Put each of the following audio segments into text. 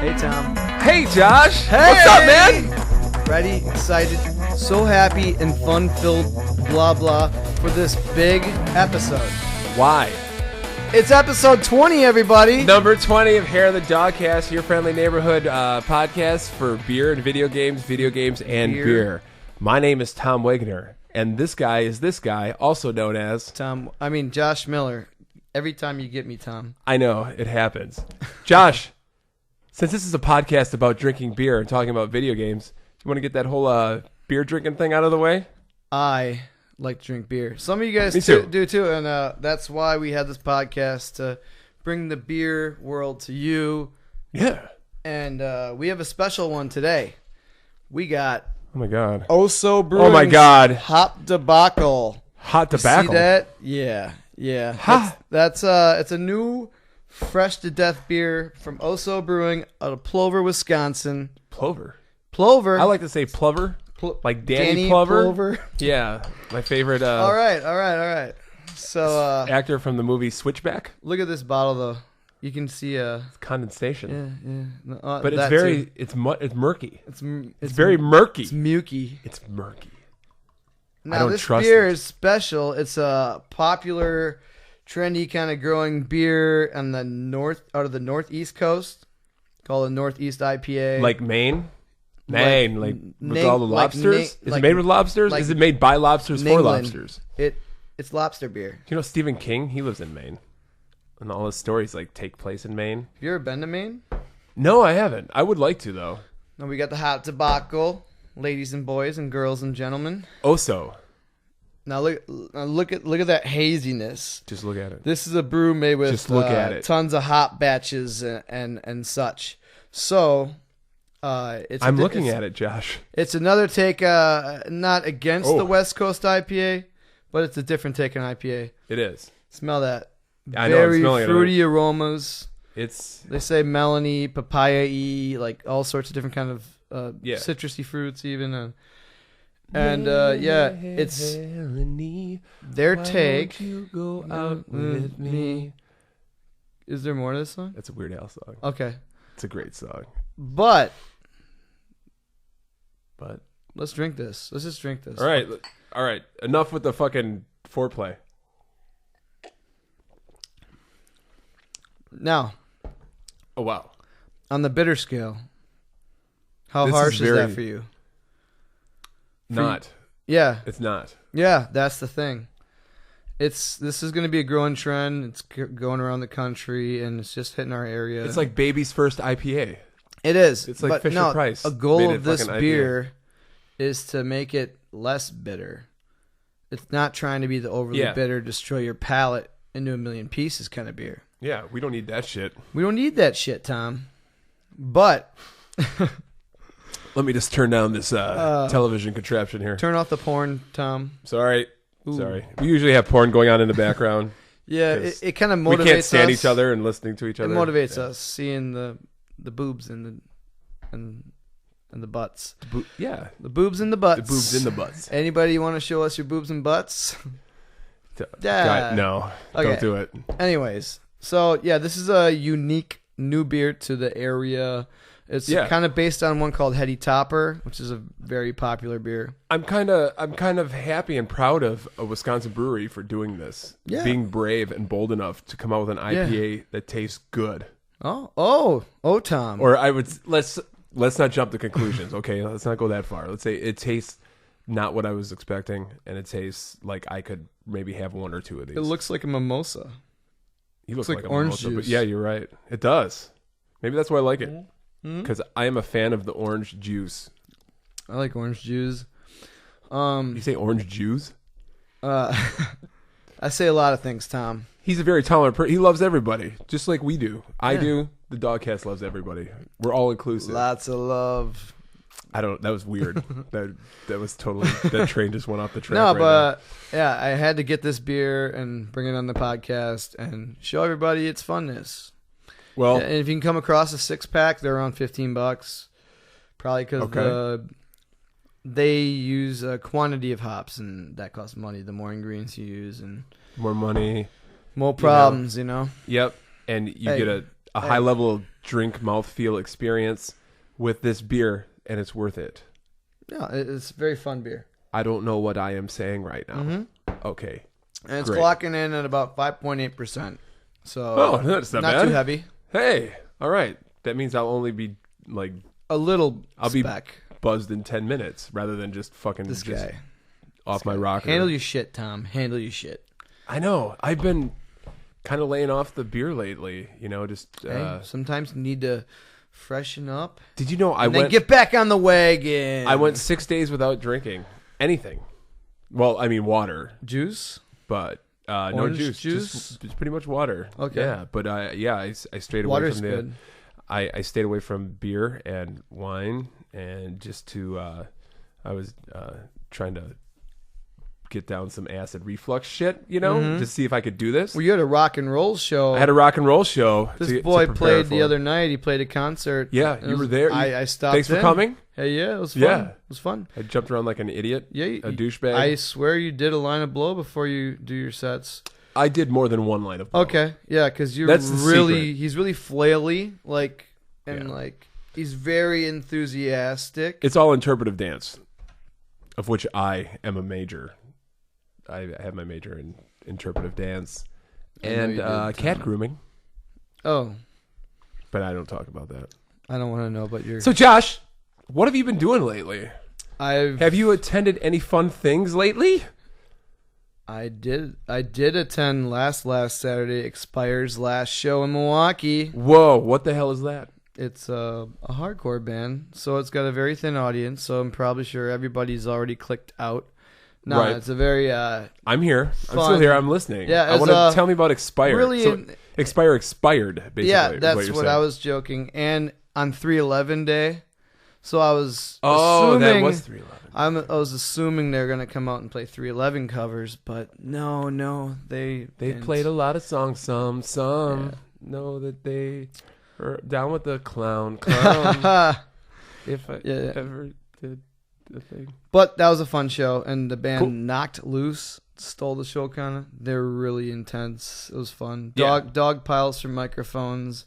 Hey, Tom. Hey, Josh. Hey! What's up, man? Ready, excited, so happy and fun-filled, blah, blah, for this big episode. Why? It's episode 20, everybody. Number 20 of Hair of the Dogcast, your friendly neighborhood podcast for beer and video games and beer. My name is Tom Wagner, and this guy is this guy, also known as... Josh Miller. Every time you get me, Tom. I know, it happens. Josh, since this is a podcast about drinking beer and talking about video games, you want to get that whole beer drinking thing out of the way? I like to drink beer. Some of you guys do too, and that's why we had this podcast, to bring the beer world to you. Yeah. And we have a special one today. We got... Oh, my God. Oso Brewing. Oh, my God. Hot Debacle. Hot Debacle? See that? Yeah. Yeah. Huh. It's a new fresh to death beer from Oso Brewing out of Plover, Wisconsin. Plover? I like to say Plover. Like Danny Plover. Yeah. My favorite. All right. So actor from the movie Switchback. Look at this bottle, though. You can see it's condensation. Yeah. But it's very too. It's murky. It's very murky. It's murky. It's murky. Now, I don't this trust beer it. is special. It's a popular, trendy kind of growing beer on the out of the northeast coast, called a Northeast IPA. Like Maine? Like with all the lobsters? Is it made with lobsters? Is it made by lobsters for lobsters? It's lobster beer. You know Stephen King? He lives in Maine. And all his stories take place in Maine. Have you ever been to Maine? No, I haven't. I would like to, though. Now we got the Hot Debacle, ladies and boys and girls and gentlemen. Oso. Now look at that haziness. Just look at it. This is a brew made with Just look at it. Tons of hop batches and such. So I'm looking at it, Josh. It's another take, not against the West Coast IPA, but it's a different take on IPA. It is. Smell that. I know, Very fruity aromas. They say melony, papaya-y, like all sorts of different kind of citrusy fruits even. It's their take. You go out with me. Is there more to this song? It's a Weird Al song. Okay. It's a great song. But let's drink this. Let's just drink this. All right. Enough with the fucking foreplay. Now. Oh, wow. On the bitter scale, how harsh is that for you? Not. Yeah. It's not. Yeah, that's the thing. This is going to be a growing trend. It's going around the country, and it's just hitting our area. It's like baby's first IPA. It is. It's like Fisher Price. A goal of this beer is to make it less bitter. It's not trying to be the overly bitter, destroy your palate into a million pieces kind of beer. Yeah, we don't need that shit. We don't need that shit, Tom. But let me just turn down this television contraption here. Turn off the porn, Tom. Sorry. We usually have porn going on in the background. Yeah, it kind of motivates us. We can't stand each other and listening to each other. It motivates us seeing the boobs and the butts. The boobs and the butts. The boobs in the butts. Anybody want to show us your boobs and butts? God, no. Okay. Don't do it. Anyways, so this is a unique new beer to the area. It's kind of based on one called Heady Topper, which is a very popular beer. I'm kind of happy and proud of a Wisconsin brewery for doing this. Yeah. Being brave and bold enough to come out with an IPA that tastes good. Oh, Tom. Or let's not jump to conclusions. Okay, let's not go that far. Let's say it tastes not what I was expecting, and it tastes like I could maybe have one or two of these. It looks like a mimosa. He looks like orange mimosa, juice. But yeah, you're right. It does. Maybe that's why I like it. Because I am a fan of the orange juice. I like orange juice. You say orange juice? I say a lot of things, Tom. He's a very tolerant person. He loves everybody, just like we do. I do. The Dogcast loves everybody. We're all inclusive. Lots of love. That was weird. that was totally... That train just went off the track. No, but I had to get this beer and bring it on the podcast and show everybody its funness. Well, and if you can come across a 6-pack, they're around $15. Probably because they use a quantity of hops, and that costs money. The more ingredients you use, and more money, more problems. You know. Yep, and you get a high level of drink mouthfeel experience with this beer, and it's worth it. Yeah, it's a very fun beer. I don't know what I am saying right now. Mm-hmm. Okay. And it's clocking in at about 5.8%. So that's not bad. Too heavy. Hey, all right. That means I'll only be like a little. I'll be buzzed in 10 minutes rather than just fucking this guy off my rocker. Handle your shit, Tom. Handle your shit. I know. I've been kind of laying off the beer lately. Sometimes you need to freshen up. Did you know then get back on the wagon? I went 6 days without drinking anything. Well, I mean water, juice, but no juice. Just pretty much water. Okay. Yeah, but I stayed away Water's from the. Good. I stayed away from beer and wine, and just to I was trying to get down some acid reflux shit, to see if I could do this. Well, you had a rock and roll show. I had a rock and roll show. This boy played the other night. He played a concert. Yeah, you were there. I stopped. Thanks for coming. Hey, yeah, it was fun. Yeah. It was fun. I jumped around like an idiot. Yeah, a douchebag. I swear you did a line of blow before you do your sets. I did more than one line of blow. Okay, yeah, because he's really flaily, he's very enthusiastic. It's all interpretive dance, of which I am a major. I have my major in interpretive dance and cat grooming. Oh. But I don't talk about that. I don't want to know about your... So, Josh, what have you been doing lately? Have you attended any fun things lately? I did attend last Saturday, Expire's last show in Milwaukee. Whoa, what the hell is that? It's a hardcore band, so it's got a very thin audience, so I'm probably sure everybody's already clicked out. No, right. It's a very I'm here. Fun. I'm still here. I'm listening. Yeah, I want to tell me about Expire. Really, Expire expired, basically. Yeah, that's what I was joking. And on 3/11 day, so I was assuming that was 3/11. I was assuming they're gonna come out and play 3/11 covers, but no, they played a lot of songs. Some know that they are down with the clown. If I ever did. Thing. But that was a fun show, and the band Knocked Loose stole the show. Kind of, they're really intense. It was fun. Dog piles from microphones,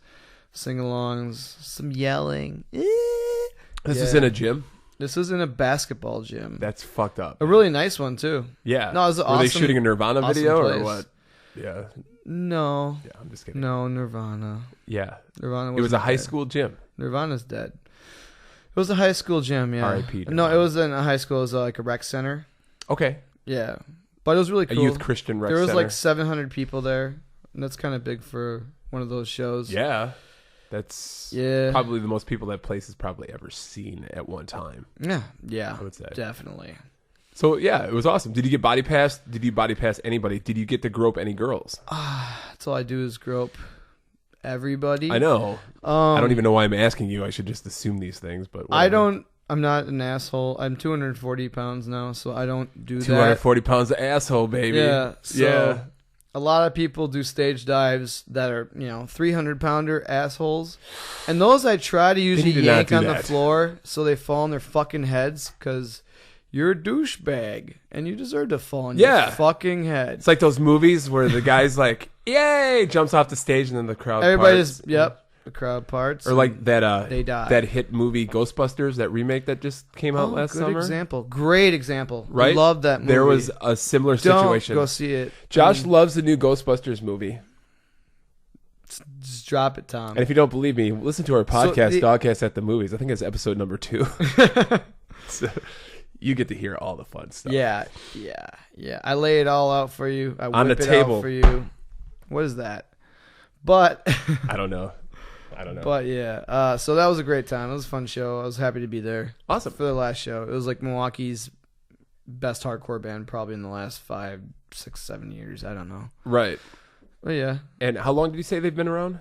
sing-alongs, some yelling. This is in a gym. This is in a basketball gym. That's fucked up. A really nice one too. Yeah. No, it was awesome. Were they shooting a Nirvana video or what? Yeah. No. Yeah, I'm just kidding. No, Nirvana. Yeah. Nirvana. It was a high school gym. Nirvana's dead. It was a high school gym, yeah. R.I.P. No, it was in a high school. It was like a rec center. Okay. Yeah. But it was really cool. A youth Christian rec center. There was like 700 people there. And that's kind of big for one of those shows. Yeah. That's probably the most people that place has probably ever seen at one time. Yeah. I would say. Definitely. So, yeah, it was awesome. Did you get body passed? Did you body pass anybody? Did you get to grope any girls? That's all I do is grope everybody. I know. I don't even know why I'm asking you. I should just assume these things, but whatever. I'm not an asshole. I'm 240 pounds now, so I don't do 240 pounds of asshole, baby. Yeah. So a lot of people do stage dives that are, 300-pounder assholes. And those I try to usually yank on the floor so they fall on their fucking heads because you're a douchebag and you deserve to fall on your fucking head. It's like those movies where the guy's like, yay, jumps off the stage and then the crowd parts. The crowd parts. Or like that they die. That hit movie Ghostbusters, that remake that just came out last summer. Great example. Right? Love that movie. There was a similar situation. Don't go see it. Josh loves the new Ghostbusters movie. Just drop it, Tom. And if you don't believe me, listen to our podcast, Dogcast at the Movies. I think it's episode number 2. So you get to hear all the fun stuff. Yeah. I lay it all out for you. I on whip the it table out for you. What is that? But I don't know. But yeah, so that was a great time. It was a fun show. I was happy to be there. Awesome. For the last show. It was like Milwaukee's best hardcore band probably in the last 5, 6, 7 years. I don't know. Right. But yeah. And how long did you say they've been around?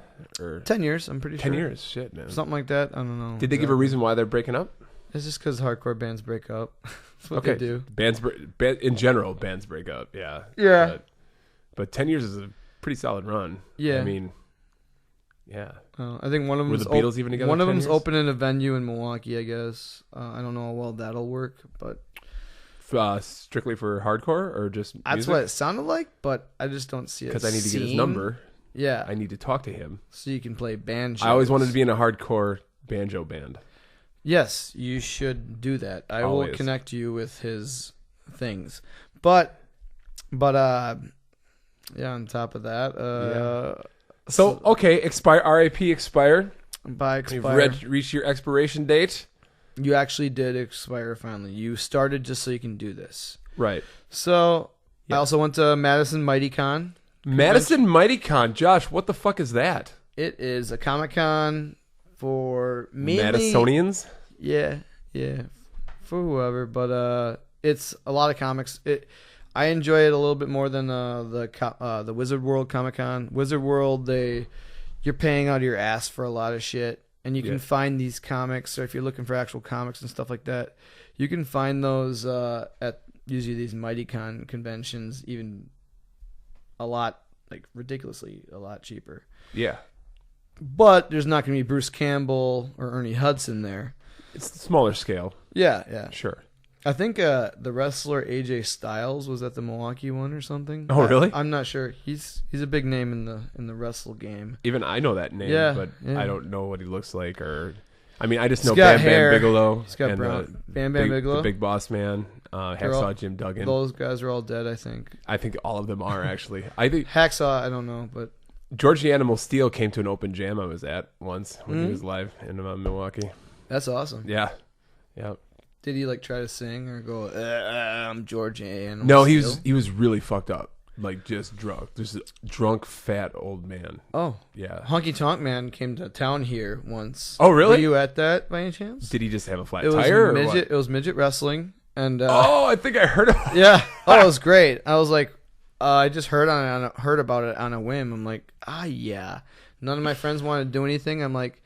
10 years, I'm pretty sure. 10 years. Shit, man. Something like that. I don't know. Did they give a reason why they're breaking up? It's just because hardcore bands break up. That's what they do. In general, bands break up. Yeah. Yeah. But 10 years is a pretty solid run. Yeah. I mean, yeah. I think one of them were the Beatles even together. One of them's opening a venue in Milwaukee, I guess. I don't know how well that'll work, but strictly for hardcore or just that's music? what it sounded like. But I just don't see it. Because I need to get his number. Yeah. I need to talk to him. So you can play banjo. I always wanted to be in a hardcore banjo band. Yes, you should do that. I Always. will connect you with his things. But yeah, on top of that, So, okay, RIP expired. by expire. You've reached your expiration date. You actually did expire finally. You started just so you can do this. Right. So, Yeah. I also went to Madison MightyCon. Madison MightyCon. Josh, what the fuck is that? It is a Comic-Con for mainly... Madisonians? Yeah, for whoever. But it's a lot of comics. I enjoy it a little bit more than the Wizard World Comic-Con. Wizard World, you're paying out of your ass for a lot of shit. And you can find these comics, or if you're looking for actual comics and stuff like that, you can find those at usually these MightyCon conventions, even a lot, like ridiculously a lot cheaper. Yeah. But there's not going to be Bruce Campbell or Ernie Hudson there. It's smaller scale. Yeah. Sure. I think the wrestler AJ Styles was at the Milwaukee one or something. Oh, really? I'm not sure. He's a big name in the wrestle game. Even I know that name, but I don't know what he looks like. I just know got Bam hair. Bam Bigelow. He's got and brown. Bam Bigelow. the Big Boss Man. Hacksaw Jim Duggan. Those guys are all dead, I think. I think all of them are, actually. I think Hacksaw, I don't know, but George the Animal Steel came to an open jam I was at once when he was live in Milwaukee. that's awesome. Yeah. Did he try to sing or go, I'm George A. Animal No, Steel? he was really fucked up. Like, just drunk. Just a drunk, fat old man. Oh. Yeah. Honky Tonk Man came to town here once. Oh, really? Were you at that by any chance? Did he just have a flat It was tire? midget. It was midget wrestling, and I think I heard about it. yeah. Oh, it was great. I was like, I just heard about it on a whim. I'm like, yeah. None of my friends wanted to do anything. I'm like,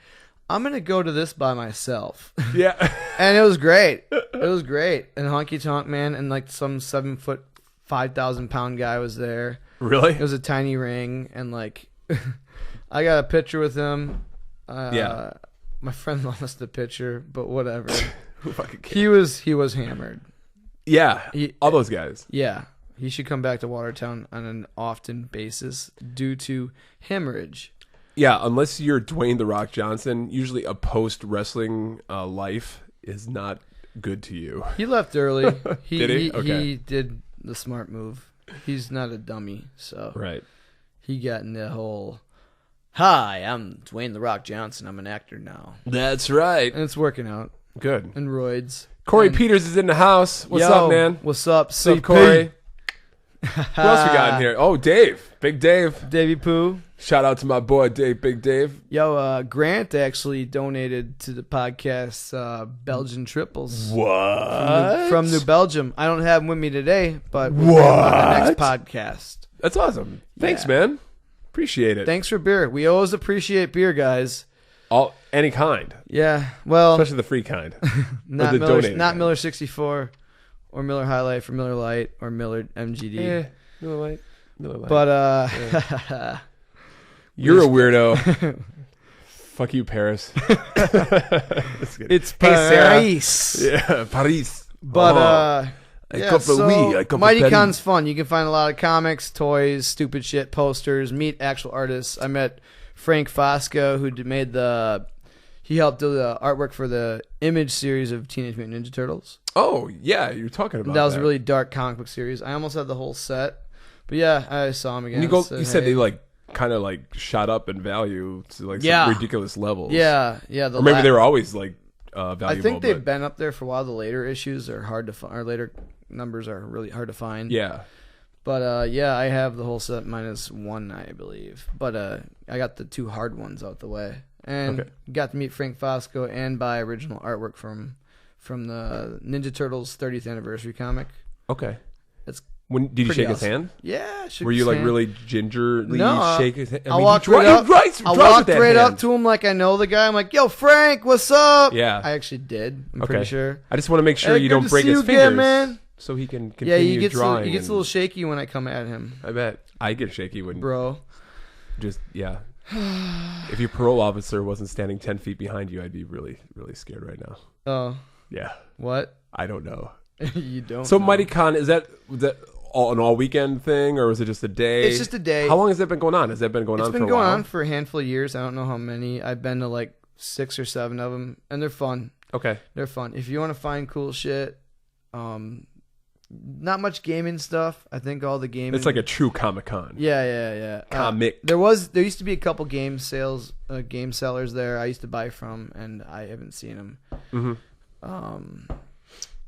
I'm gonna go to this by myself. Yeah. And it was great. It was great. And Honky Tonk Man and some 7 foot, 5,000 pound guy was there. Really? It was a tiny ring, and I got a picture with him. Yeah. My friend lost the picture, but whatever. Who fucking cares? He was hammered. Yeah. All those guys. Yeah. He should come back to Watertown on an often basis due to hemorrhage. Yeah, unless you're Dwayne "The Rock" Johnson, usually a post-wrestling life is not good to you. He left early. Did he? Okay. He did the smart move. He's not a dummy, so Right. he got in the whole, hi, I'm Dwayne "The Rock" Johnson. I'm an actor now. That's right. And it's working out. Good. And roids. Corey Peters is in the house. What's up, man? What's up, What's up, CP? Corey? Who else we got in here? Oh, Dave. Big Dave. Davey Pooh. Shout out to my boy, Dave. Big Dave. Yo, Grant actually donated to the podcast Belgian Triples. What? From New Belgium. I don't have him with me today, but we'll What? have him on the next podcast. That's awesome. Thanks, Yeah. man. Appreciate it. Thanks for beer. We always appreciate beer, guys. Any kind. Yeah, well, Especially the free kind. not the Miller, donated not kind. Miller 64 or Miller High Life or Miller Lite or Miller MGD. Miller Lite. Miller Lite. But You're a weirdo. Fuck you, Paris. it's Hey, Paris. Sarah. Yeah, Paris. But I come from I come from MightyCon's fun. You can find a lot of comics, toys, stupid shit, posters, meet actual artists. I met Frank Fosca, who he helped do the artwork for the Image series of Teenage Mutant Ninja Turtles. Oh, yeah, you're talking about That was a really dark comic book series. I almost had the whole set. But yeah, I saw him again. And you said they kind of shot up in value to some ridiculous levels. Yeah. Or maybe they were always valuable. I think they've been up there for a while. The later issues are hard to find. Or later numbers are really hard to find. Yeah. But I have the whole set minus one, I believe. But I got the two hard ones out the way, and got to meet Frank Fosco and buy original artwork from the Ninja Turtles 30th anniversary comic. Okay. It's did you shake his hand? Yeah. Were you really gingerly shake his hand? I walked right up to him like I know the guy. I'm like, "Yo, Frank, what's up?" Yeah. I actually did. I'm pretty sure. I just want to make sure you don't break his fingers, again, man. So he can continue drawing. He gets a little shaky when I come at him. I bet. I get shaky when... Bro. Just, yeah. If your parole officer wasn't standing 10 feet behind you, I'd be really, really scared right now. Oh. Yeah. What? I don't know. You don't So know. MightyCon, was that an all weekend thing, or was it just a day? It's just a day. How long has that been going on? Has that been going on for a while? It's been going on for a handful of years. I don't know how many. I've been to like 6 or 7 of them, and they're fun. Okay. They're fun. If you want to find cool shit, not much gaming stuff. I think all the gaming. It's like a true Comic-Con. Yeah. Comic. There used to be a couple game sellers there I used to buy from, and I haven't seen them. Mm-hmm.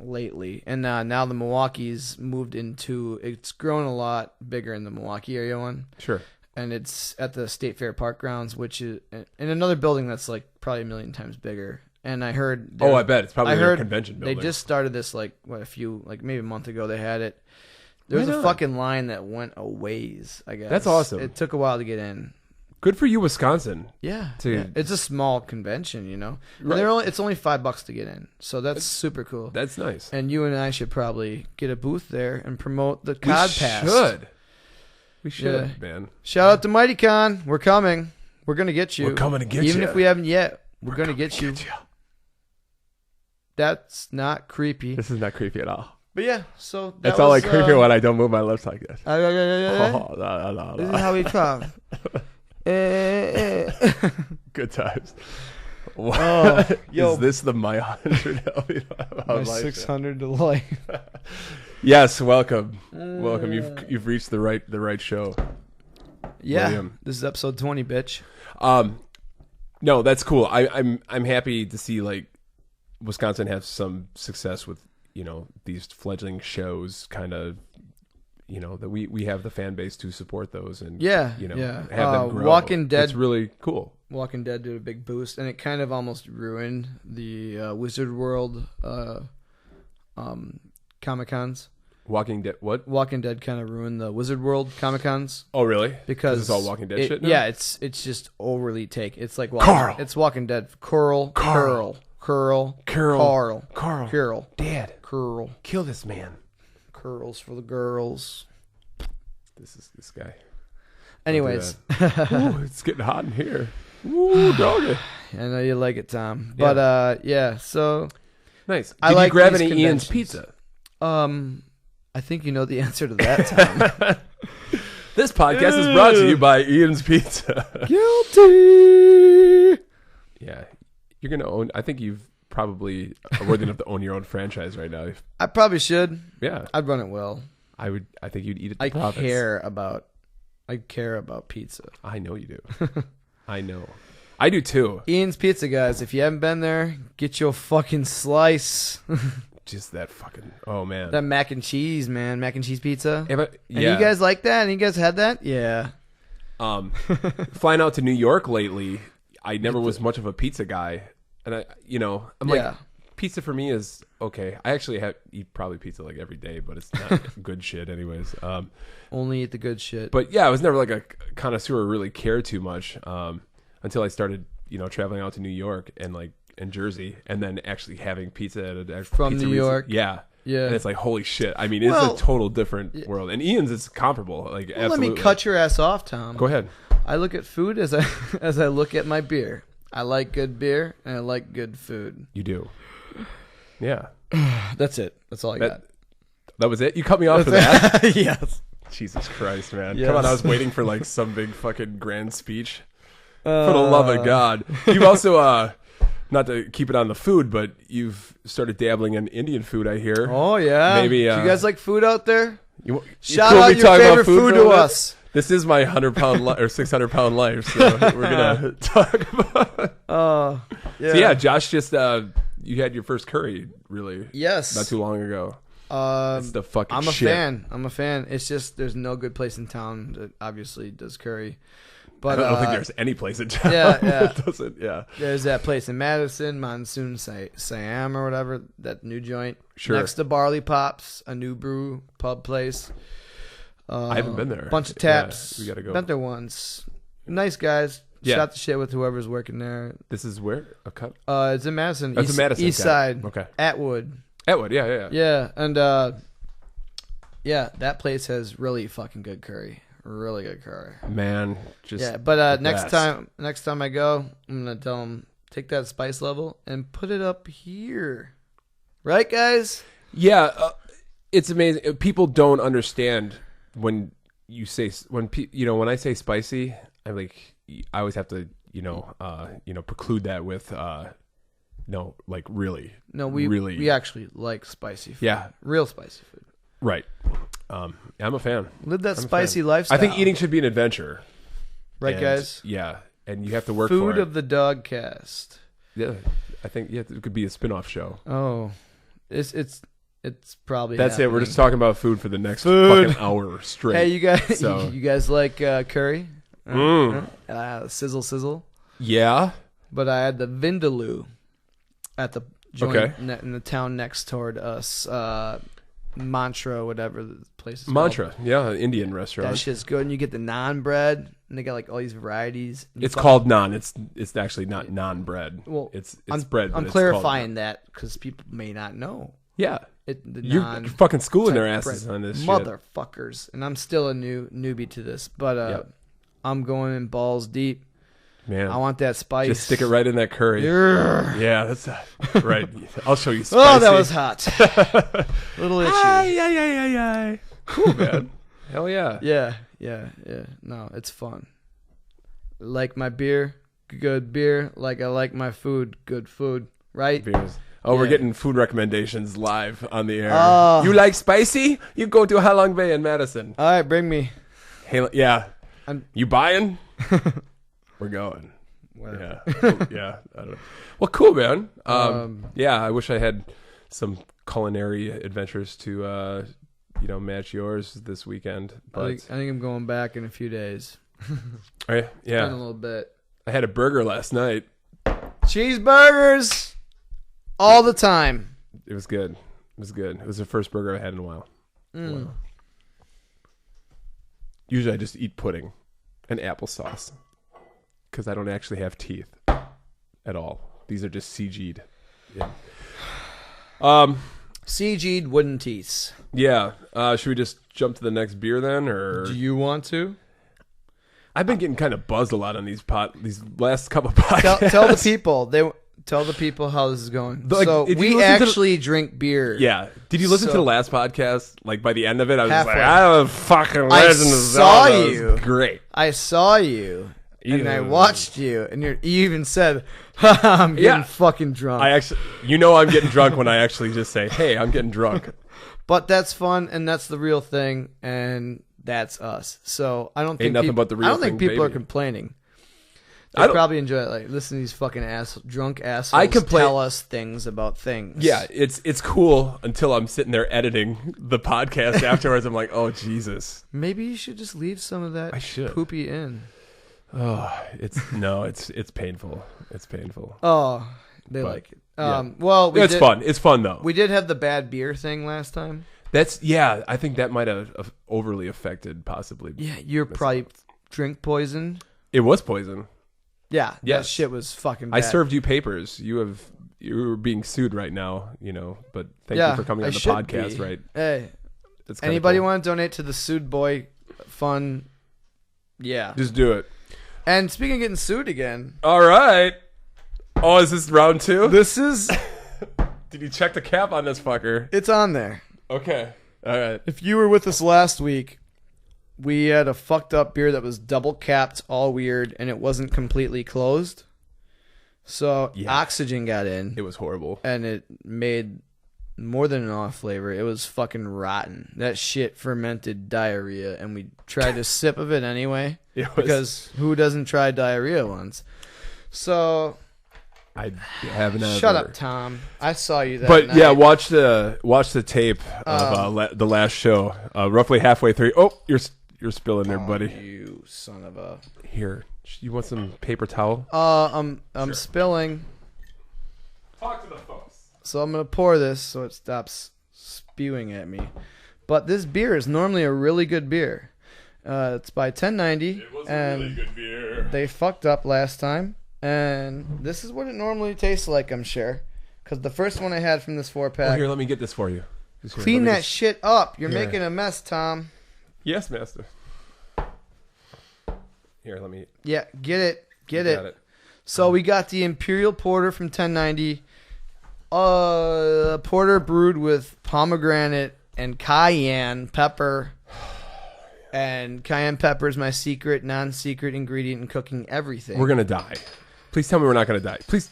Lately, and now the Milwaukee's moved into. It's grown a lot bigger in the Milwaukee area one. Sure. And it's at the State Fair Park grounds, which is in another building that's like probably 1,000,000 times bigger. And I heard. I bet it's probably a convention building. They just started this maybe a month ago. They had it. There was a fucking line that went a ways. I guess that's awesome. It took a while to get in. Good for you, Wisconsin. Yeah, it's a small convention, you know. Right. It's only $5 to get in, so that's super cool. That's nice. And you and I should probably get a booth there and promote the COD Pass. We should, man. Shout out to MightyCon. We're coming. We're gonna get you. We're coming to get you. Even if we haven't yet, we're gonna get you. That's not creepy. This is not creepy at all. But yeah, so that's all like creepy when I don't move my lips like this. This is how we talk. Good times. What? Is this the my 100? My 600 to life. Yes, welcome. Welcome. You've reached the right show. Yeah. William. This is episode 20, bitch. No, that's cool. I'm happy to see like Wisconsin have some success with, you know, these fledgling shows, kind of, you know, that we have the fan base to support those and have them grow. Walking Dead. It's really cool. Walking Dead did a big boost, and it kind of almost ruined the Wizard World Comic-Cons. Walking Dead, what? Walking Dead kind of ruined the Wizard World Comic-Cons. Oh, really? Because it's all Walking Dead shit now? Yeah, it's just overly It's like Carl. It's Walking Dead. Curl. Dad. Curl. Kill this man. Curls for the girls. This is this guy. Anyways. Ooh, it's getting hot in here. Ooh, doggy. I know you like it, Tom. But so nice. Did you grab any Ian's pizza? I think you know the answer to that, Tom. This podcast is brought to you by Ian's Pizza. Guilty. Yeah. You're gonna own. I think you've probably are worthy enough to own your own franchise right now. I probably should. Yeah, I'd run it well. I would. I think you'd eat it. I care about pizza. I know you do. I know. I do too. Ian's Pizza, guys. If you haven't been there, get your fucking slice. Just that fucking. Oh man. That mac and cheese, man. Mac and cheese pizza. Yeah. And you guys like that? And you guys had that? Yeah. Flying out to New York lately. I never was much of a pizza guy, and I'm like, pizza for me is okay. I actually eat probably pizza like every day, but it's not good shit anyways. Only eat the good shit. But yeah, I was never like a connoisseur or really cared too much until I started, traveling out to New York and Jersey, and then actually having pizza at a from New York. Yeah. Yeah. And it's like, holy shit. I mean, it's a total different world. And Ian's is comparable. Absolutely. Let me cut your ass off, Tom. Go ahead. I look at food as I look at my beer. I like good beer and I like good food. You do. Yeah. That's it. That's all I got. That was it? You cut me off for that? Yes. Jesus Christ, man. Yes. Come on, I was waiting for some big fucking grand speech. For the love of God. You've also not to keep it on the food, but you've started dabbling in Indian food, I hear. Oh yeah. Maybe do you guys like food out there? Shout cool out your favorite food to us. This is my 100-pound or 600-pound life, so we're gonna talk about. Yeah. So yeah, Josh just you had your first curry, really? Yes. Not too long ago. That's the fucking. I'm a shit. fan. I'm a fan. It's just there's no good place in town that obviously does curry. But I don't think there's any place in town. Yeah. that doesn't. Yeah. There's that place in Madison, Monsoon Siam or whatever, that new joint. Sure. Next to Barley Pops, a new brew pub place. I haven't been there. Bunch of taps. Yeah, we gotta go. Been there once. Nice guys. Yeah. Shot the shit with whoever's working there. This is where a cut. It's in Madison. That's in Madison. East side. Okay. Atwood. Yeah. Yeah, and that place has really fucking good curry. Really good curry. Man, just yeah. But next time I go, I'm gonna tell them take that spice level and put it up here. Right, guys? Yeah. It's amazing. People don't understand when you say when I say spicy. I always have to preclude that with no, like really. No, we actually like spicy food. Yeah, real spicy food. Right. I'm a fan. Live that spicy lifestyle. I think eating should be an adventure. Right, guys? Yeah, and you have to work for it. Food of the Dogcast. Yeah, I think it could be a spin-off show. Oh, it's probably that's happening. it. We're just talking about food for the next fucking hour straight. Hey, you guys like curry? Sizzle. Yeah, but I had the vindaloo at the joint in the town next toward us. Mantra, whatever the place is Mantra, called. yeah, Indian restaurant. That shit's good, and you get the naan bread, and they got like all these varieties. It's called naan. It's actually not naan bread. Well, it's bread. I'm clarifying that because people may not know. Yeah, you're fucking schooling their asses on this motherfuckers, and I'm still a newbie to this, but I'm going in balls deep. Man, I want that spice. Just stick it right in that curry. Yeah, that's right. I'll show you spicy. Oh, that was hot. Little itchy. Aye. Cool, man. Hell yeah. Yeah. No, it's fun. Like my beer, good beer. Like I like my food, good food. Right? Beers. Oh, we're getting food recommendations live on the air. You like spicy? You go to Halong Bay in Madison. All right, bring me. Hey, yeah. You buying? We're going. Whatever. Yeah. I don't know. Well, cool, man. Yeah, I wish I had some culinary adventures to, match yours this weekend. But I think I'm going back in a few days. Yeah. In a little bit. I had a burger last night. Cheeseburgers all the time. It was good. It was the first burger I had in a while. Wow. Usually I just eat pudding and applesauce. Because I don't actually have teeth at all. These are just CG'd. Yeah. CG'd wooden teeth. Yeah. Should we just jump to the next beer then, or do you want to? I've been getting kind of buzzed a lot on these last couple of podcasts. Tell the people how this is going. Like, so we actually drink beer. Yeah. Did you listen to the last podcast? Like by the end of it, I was just like, I'm a fucking legend of Zelda. I saw you. Great. I saw you. And I watched you, and you even said, I'm getting fucking drunk. I'm getting drunk when I actually just say, hey, I'm getting drunk. But that's fun, and that's the real thing, and that's us. So I don't think people are complaining. They probably enjoy it. Like, listen to these fucking drunk assholes tell us things about things. Yeah, it's cool until I'm sitting there editing the podcast afterwards. I'm like, oh, Jesus. Maybe you should just leave some of that poopy in. Oh, it's painful. It's painful. Oh, like it. Well, it's fun. It's fun though. We did have the bad beer thing last time. I think that might have overly affected possibly. Yeah, you're probably drink poison. It was poison. Yeah, that shit was fucking bad. I served you papers. You were being sued right now, but thank you for coming on the podcast, right? Hey, anybody want to donate to the Sued Boy Fund? Yeah. Just do it. And speaking of getting sued again. All right. Oh, is this round 2? This is... Did you check the cap on this fucker? It's on there. Okay. All right. If you were with us last week, we had a fucked up beer that was double capped, all weird, and it wasn't completely closed. So oxygen got in. It was horrible. And it made more than an off flavor. It was fucking rotten. That shit fermented diarrhea, and we tried a sip of it anyway. Because who doesn't try diarrhea once? So I haven't. Shut up, Tom. I saw you that night. Yeah, watch the tape of the last show. Roughly halfway through. Oh, you're spilling there, buddy. You son of a. Here, you want some paper towel? I'm spilling. Talk to the folks. So I'm gonna pour this so it stops spewing at me. But this beer is normally a really good beer. It's by 1090. It was a really good beer. They fucked up last time, and this is what it normally tastes like, I'm sure. Because the first one I had from this 4-pack. Here, let me get this for you. Clean that shit up. You're making a mess, Tom. Yes, master. Here, let me. Yeah, get it. Get it. So we got the Imperial Porter from 1090. Porter brewed with pomegranate and cayenne pepper. And cayenne pepper is my secret, non-secret ingredient in cooking everything. We're going to die. Please tell me we're not going to die. Please.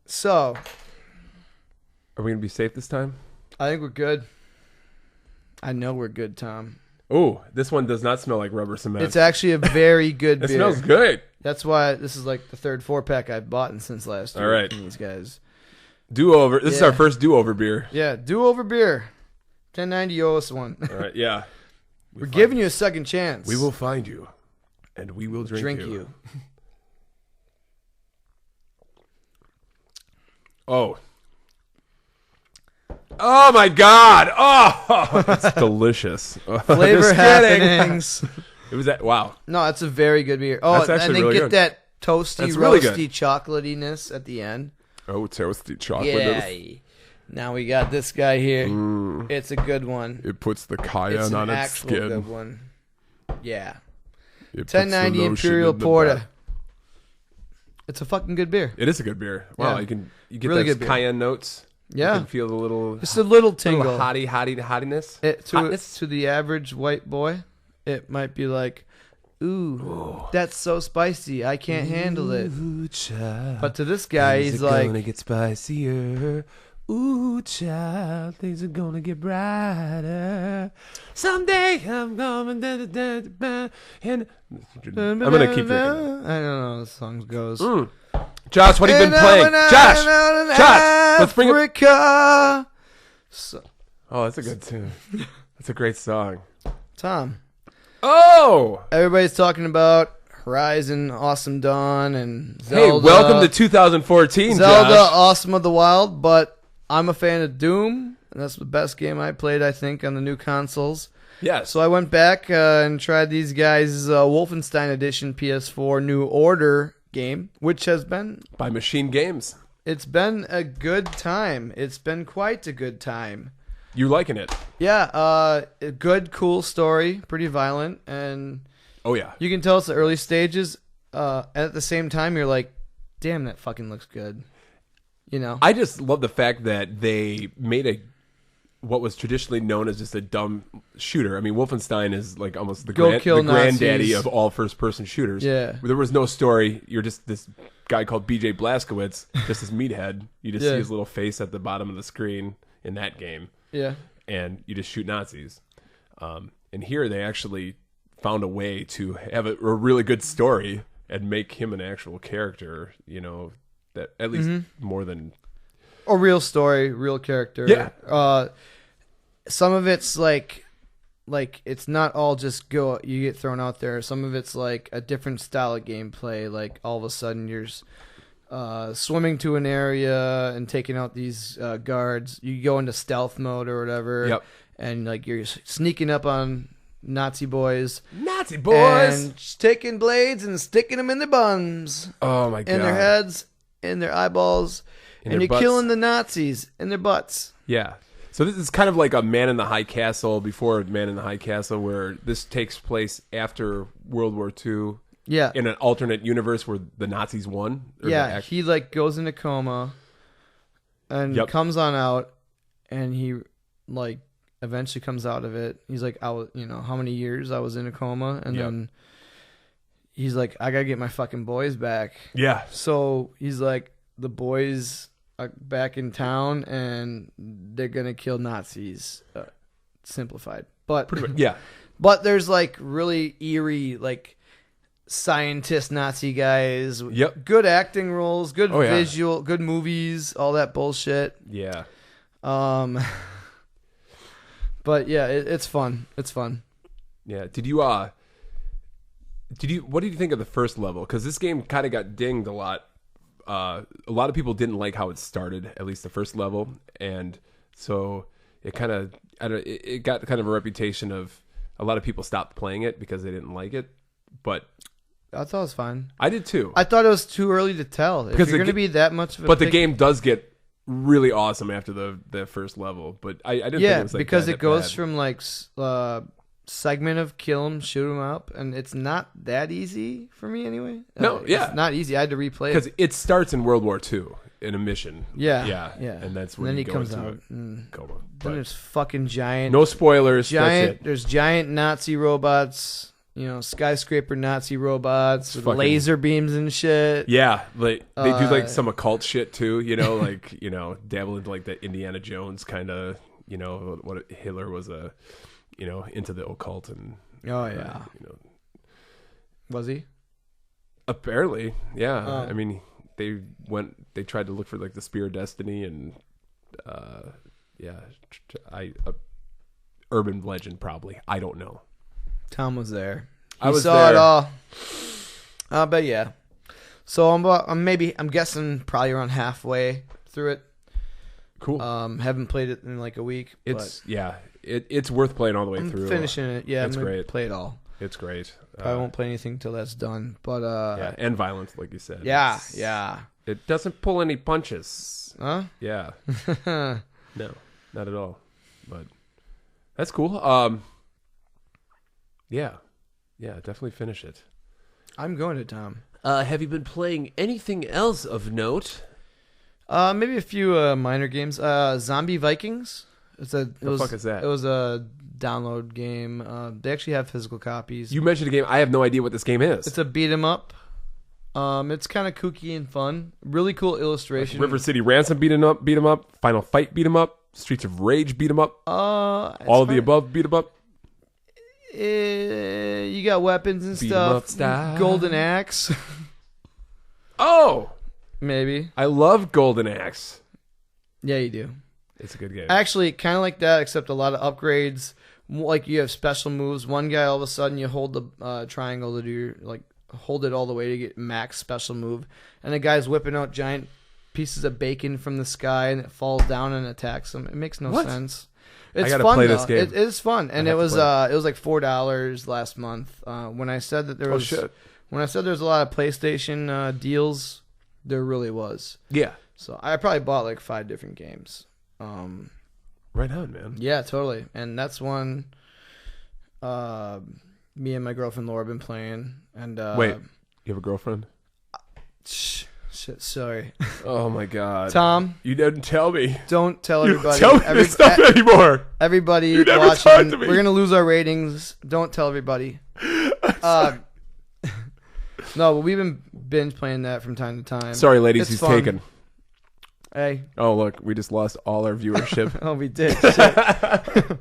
So. Are we going to be safe this time? I think we're good. I know we're good, Tom. Oh, this one does not smell like rubber cement. It's actually a very good beer. It smells good. That's why this is like the third 4-pack I've bought since last year. All right. From these guys. Do-over. This is our first do-over beer. Yeah, do-over beer. 1090 owe us one. All right, yeah. We're giving you a second chance. We will find you, and we will drink you. Oh. Oh, my God. Oh, it's delicious. Flavor happenings. It was that. Wow. No, it's a very good beer. Oh, that's actually and then really get good. that toasty, really roasty chocolatiness at the end. Oh, toasty chocolate. Yeah. Now we got this guy here. It's a good one. It puts the cayenne It's an on its actual skin. good one. Yeah. It puts 1090 the lotion Imperial in the Porter. back. It's a fucking good beer. It is a good beer. Wow, Yeah. you get Really those good beer. cayenne notes. Yeah. You can feel the little Just a little tingle. little hottiness. To the average white boy, it might be like, ooh, that's so spicy. I can't handle it. Ooh, child. But to this guy, he's like, gonna get spicier. Ooh, child, things are gonna get brighter. Someday I'm going and I'm gonna keep drinking. I don't know how the song goes. Josh, what have you been playing? Josh, let's bring it. Africa. So, Oh, that's a good tune. That's a great song. Tom, Oh, everybody's talking about Horizon, Awesome Dawn, and hey, Zelda. welcome to 2014, Zelda, Josh. Awesome of the Wild, but I'm a fan of Doom, and that's the best game I played, I think, on the new consoles. Yes. So I went back and tried these guys' Wolfenstein Edition PS4 New Order game, which has been... By Machine Games. It's been a good time. It's been quite a good time. You liking it? Yeah, a good, cool story, pretty violent, and... Oh, yeah. You can tell it's the early stages. At the same time, you're like, damn, that fucking looks good. You know? I just love the fact that they made what was traditionally known as just a dumb shooter. I mean, Wolfenstein is like almost the granddaddy of all first-person shooters. Yeah. There was no story. You're just this guy called B.J. Blazkowicz, just this meathead. You just see his little face at the bottom of the screen in that game. Yeah. And you just shoot Nazis. And here they actually found a way to have a really good story and make him an actual character, you know, that at least more than... A real story, real character. Yeah. Some of it's like it's not all just you get thrown out there. Some of it's like a different style of gameplay. Like all of a sudden you're swimming to an area and taking out these guards. You go into stealth mode or whatever. Yep. And like you're sneaking up on Nazi boys. Nazi boys! And taking blades and sticking them in their buns. Oh my God. In their heads, in their eyeballs. And you're killing the Nazis in their butts. Yeah. So this is kind of like a Man in the High Castle before Man in the High Castle, where this takes place after World War II. Yeah. In an alternate universe where the Nazis won. Yeah, he like goes into coma and comes on out, and he like eventually comes out of it. He's like, how many years I was in a coma, and then he's like, I gotta get my fucking boys back. Yeah. So he's like, the boys are back in town, and they're gonna kill Nazis. Simplified, but but there's like really eerie like scientist Nazi guys. Yep. Good acting roles, good visual, good movies, all that bullshit. Yeah. But yeah, it's fun. It's fun. Yeah. What did you think of the first level? Because this game kind of got dinged a lot. A lot of people didn't like how it started, at least the first level, and so it kind of it got kind of a reputation of a lot of people stopped playing it because they didn't like it. But I thought it was fine. I did too. I thought it was too early to tell because you're going to be that much of a. But the game does get really awesome after the first level. But I didn't think it was like because it goes bad. from like segment of kill them, shoot them up, and it's not that easy for me anyway. No, it's not easy. I had to replay it because it starts in World War II. in a mission. Yeah. And that's when then he comes into out. Then There's fucking giant. No spoilers. That's it. There's giant Nazi robots. Skyscraper Nazi robots with fucking laser beams and shit. Yeah, like they do like some occult shit too. Like dabble into like the Indiana Jones kind of. What Hitler was into the occult and. Oh yeah. Was he? Apparently, yeah. I mean, they tried to look for like the Spear of Destiny and, urban legend probably. I don't know. Tom was there. I was saw there. It all. But yeah. So I'm guessing probably around halfway through it. Cool. Haven't played it in like a week. It's worth playing all the way through. Finishing it. Yeah, it's great. Play it all. It's great. I won't play anything till that's done. But and violence, like you said. Yeah. It doesn't pull any punches. Huh? Yeah. No, not at all. But that's cool. Yeah, definitely finish it. I'm going to Tom. Have you been playing anything else of note? Maybe a few minor games. Zombie Vikings. The fuck is that? It was a download game. They actually have physical copies. You mentioned a game. I have no idea what this game is. It's a beat 'em up. It's kind of kooky and fun. Really cool illustration. Like River City Ransom beat 'em up. Final Fight beat 'em up. Streets of Rage beat 'em up. All of the above beat 'em up. You got weapons and stuff. Golden Axe. Oh, maybe. I love Golden Axe. Yeah, you do. It's a good game. Actually, kind of like that, except a lot of upgrades. Like you have special moves. One guy, all of a sudden, you hold the triangle to do hold it all the way to get max special move, and the guy's whipping out giant pieces of bacon from the sky, and it falls down and attacks him. It makes no sense. It's I gotta fun, play though. this game. It is fun, and it was like $4 last month. When I said that there was, when I said there's a lot of PlayStation deals, there really was. Yeah. So I probably bought like 5 different games. Right on, man. Yeah, totally. And that's one me and my girlfriend Laura have been playing. And wait, you have a girlfriend? Shit, sorry. Oh my god, Tom, you didn't tell me. Don't tell everybody. Don't tell me this stuff anymore. Everybody watching, we're gonna lose our ratings. Don't tell everybody. No, but we've been binge playing that from time to time. Sorry, ladies, he's taken. Hey. Oh, look, we just lost all our viewership. Oh, we did. Shit.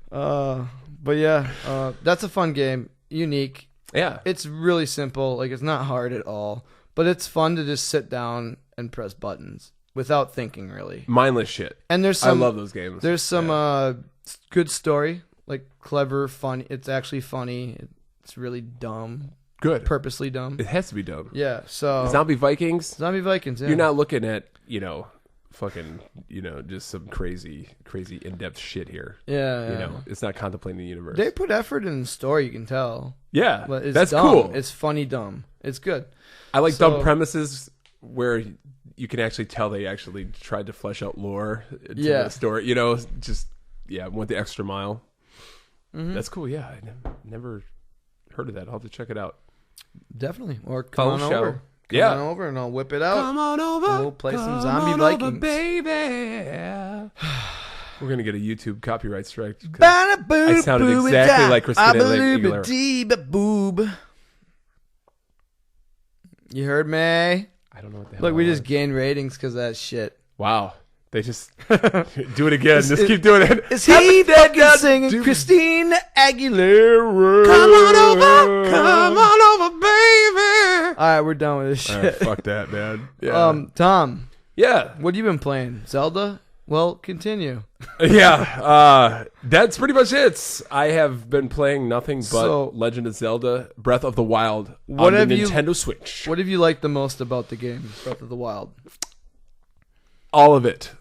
But yeah, that's a fun game. Unique. Yeah. It's really simple. Like, it's not hard at all. But it's fun to just sit down and press buttons without thinking, really. Mindless shit. And there's some. I love those games. There's some good story, like clever, funny. It's actually funny. It's really dumb. Good. Purposely dumb. It has to be dumb. Yeah. So Zombie Vikings. Yeah. You're not looking at fucking just some crazy in-depth shit here. Yeah. It's not contemplating the universe. They put effort in the story. You can tell. Yeah. But it's that's dumb. Cool. It's funny dumb. It's good. I like dumb premises where you can actually tell they actually tried to flesh out lore to the story. Went the extra mile. Mm-hmm. That's cool. Yeah, I never heard of that. I'll have to check it out. Definitely. Or come on over. Come on over and I'll whip it out. Come on over. And we'll play some Zombie Vikings. Over, baby. We're going to get a YouTube copyright strike. I sounded exactly like Christina Aguilera. You heard me? I don't know what the hell. Look, we just gained ratings because of that shit. Wow. They just do it again. Just keep doing it. Is he fucking singing Christina Aguilera? Come on over, baby. All right, we're done with this shit. Right, fuck that, man. Yeah. Tom. Yeah. What have you been playing? Zelda? Well, continue. That's pretty much it. I have been playing nothing but Legend of Zelda Breath of the Wild on the Nintendo Switch. What have you liked the most about the game, Breath of the Wild? All of it.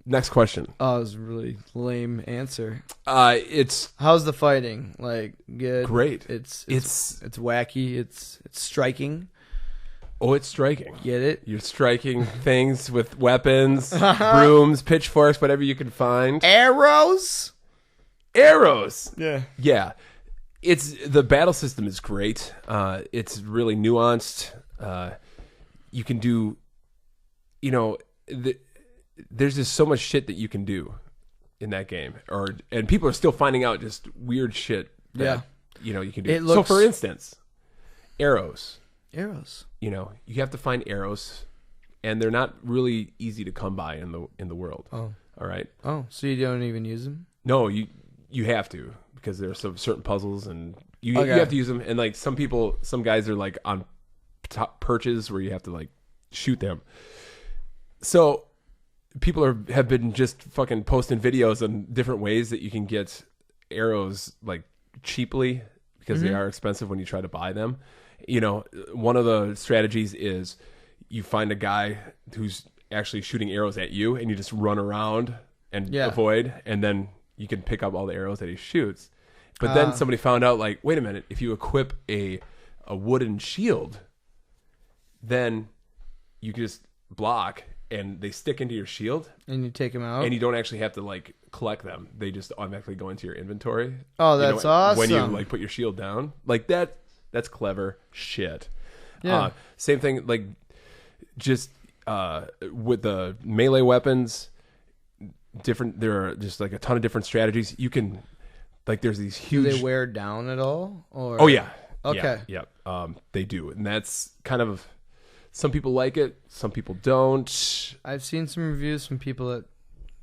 Next question. Oh, it was a really lame answer. How's the fighting? Like, good. Great. It's wacky. It's striking. Oh, it's striking. Get it? You're striking things with weapons, brooms, pitchforks, whatever you can find. Arrows. Yeah. Yeah. The battle system is great. It's really nuanced. You can do you know, there's just so much shit that you can do in that game, and people are still finding out just weird shit that, you know, you can do. So for instance, arrows, you know, you have to find arrows, and they're not really easy to come by in the world. All right. So you don't even use them? No, you have to, because there are some certain puzzles, and you have to use them. And like some guys are like on top perches where you have to like shoot them. So people have been just fucking posting videos on different ways that you can get arrows like cheaply, because they are expensive when you try to buy them. You know, one of the strategies is you find a guy who's actually shooting arrows at you, and you just run around and avoid, and then you can pick up all the arrows that he shoots. But then somebody found out, like, wait a minute, if you equip a wooden shield, then you can just block, and they stick into your shield, and you take them out, and you don't actually have to like collect them. They just automatically go into your inventory. Oh, that's awesome! When you like put your shield down, like that's clever shit. Yeah. Same thing, like just with the melee weapons. There are just like a ton of different strategies you can. Like there's these huge. Do they wear down at all? Or oh yeah. Okay. Yeah. They do, and that's kind of. Some people like it, some people don't. I've seen some reviews from people that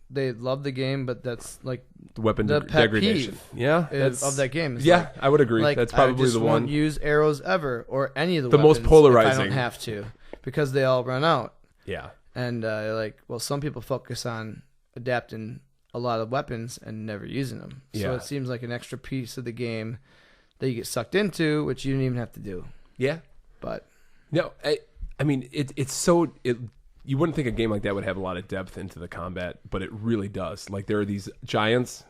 they love the game, but that's like the weapon degradation. Yeah, of that game. It's yeah, I would agree. Like, that's probably the one. I won't use arrows ever or any of the weapons most polarizing. If I don't have to, because they all run out. Yeah, and like, well, some people focus on adapting a lot of weapons and never using them. So it seems like an extra piece of the game that you get sucked into, which you don't even have to do. Yeah, but no, I mean, it's so you wouldn't think a game like that would have a lot of depth into the combat, but it really does. Like there are these giants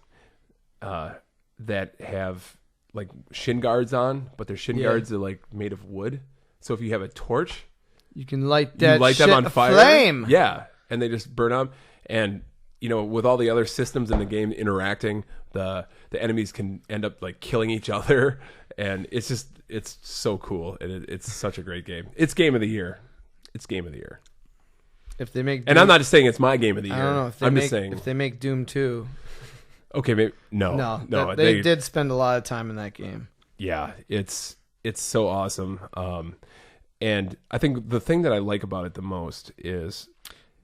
that have like shin guards on, but their shin guards are like made of wood. So if you have a torch, you can light them on fire. Flame. Yeah, and they just burn up. And you know, with all the other systems in the game interacting, the enemies can end up like killing each other, and it's so cool, and it's such a great game. It's game of the year. It's game of the year. If they make, Doom, and I'm not just saying it's my game of the year. I don't know if I'm just saying if they make Doom 2. Okay, maybe no. They did spend a lot of time in that game. Yeah, it's so awesome. And I think the thing that I like about it the most is,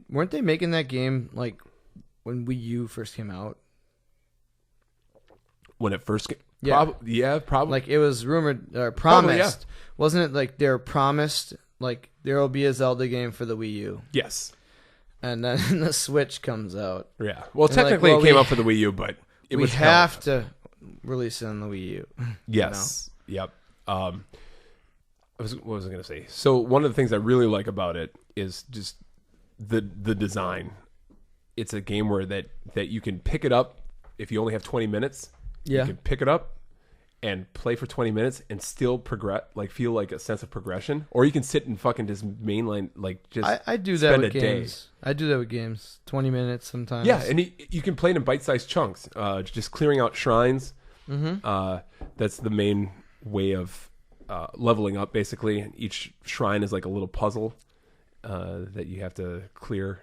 weren't they making that game like when Wii U first came out? When it first came, probably. Like it was rumored or promised, wasn't it? Like they were promised, like there will be a Zelda game for the Wii U. Yes. And then the Switch comes out. Yeah. Well, technically it came out for the Wii U, but we have to release it on the Wii U. Yes. You know? Yep. What was I going to say? So one of the things I really like about it is just the design. It's a game where that you can pick it up if you only have 20 minutes. Yeah. You can pick it up and play for 20 minutes and still progress, like feel like a sense of progression. Or you can sit and fucking just mainline, like just I do that with games. I do that with games. 20 minutes sometimes. Yeah, and you can play it in bite-sized chunks. Just clearing out shrines. Mm-hmm. That's the main way of leveling up, basically. Each shrine is like a little puzzle that you have to clear.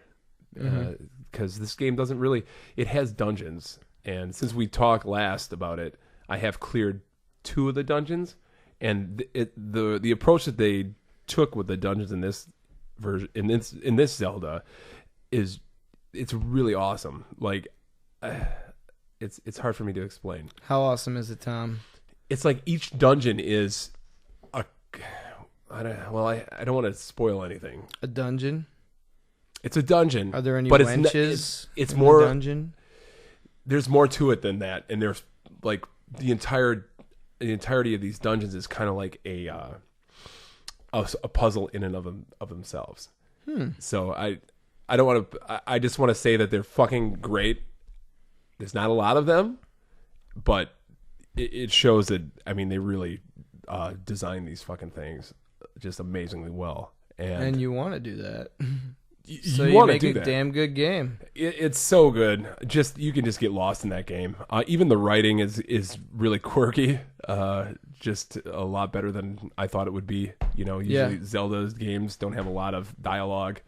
Because this game doesn't really... It has dungeons. And since we talked last about it, I have cleared 2 of the dungeons. And the approach that they took with the dungeons in this version, in this Zelda, it's really awesome. Like, it's hard for me to explain. How awesome is it, Tom? It's like each dungeon is I don't want to spoil anything. A dungeon? It's a dungeon. Are there any but wenches? It's more the dungeon. There's more to it than that, and there's like the entirety of these dungeons is kind of like a puzzle in and of themselves. So I don't want to. I just want to say that they're fucking great. There's not a lot of them, but it shows that, I mean, they really design these fucking things just amazingly well. And you want to do that. So you want to do that. Damn good game. It's so good. You can just get lost in that game. Even the writing is really quirky. Just a lot better than I thought it would be. You know, usually Zelda's games don't have a lot of dialogue.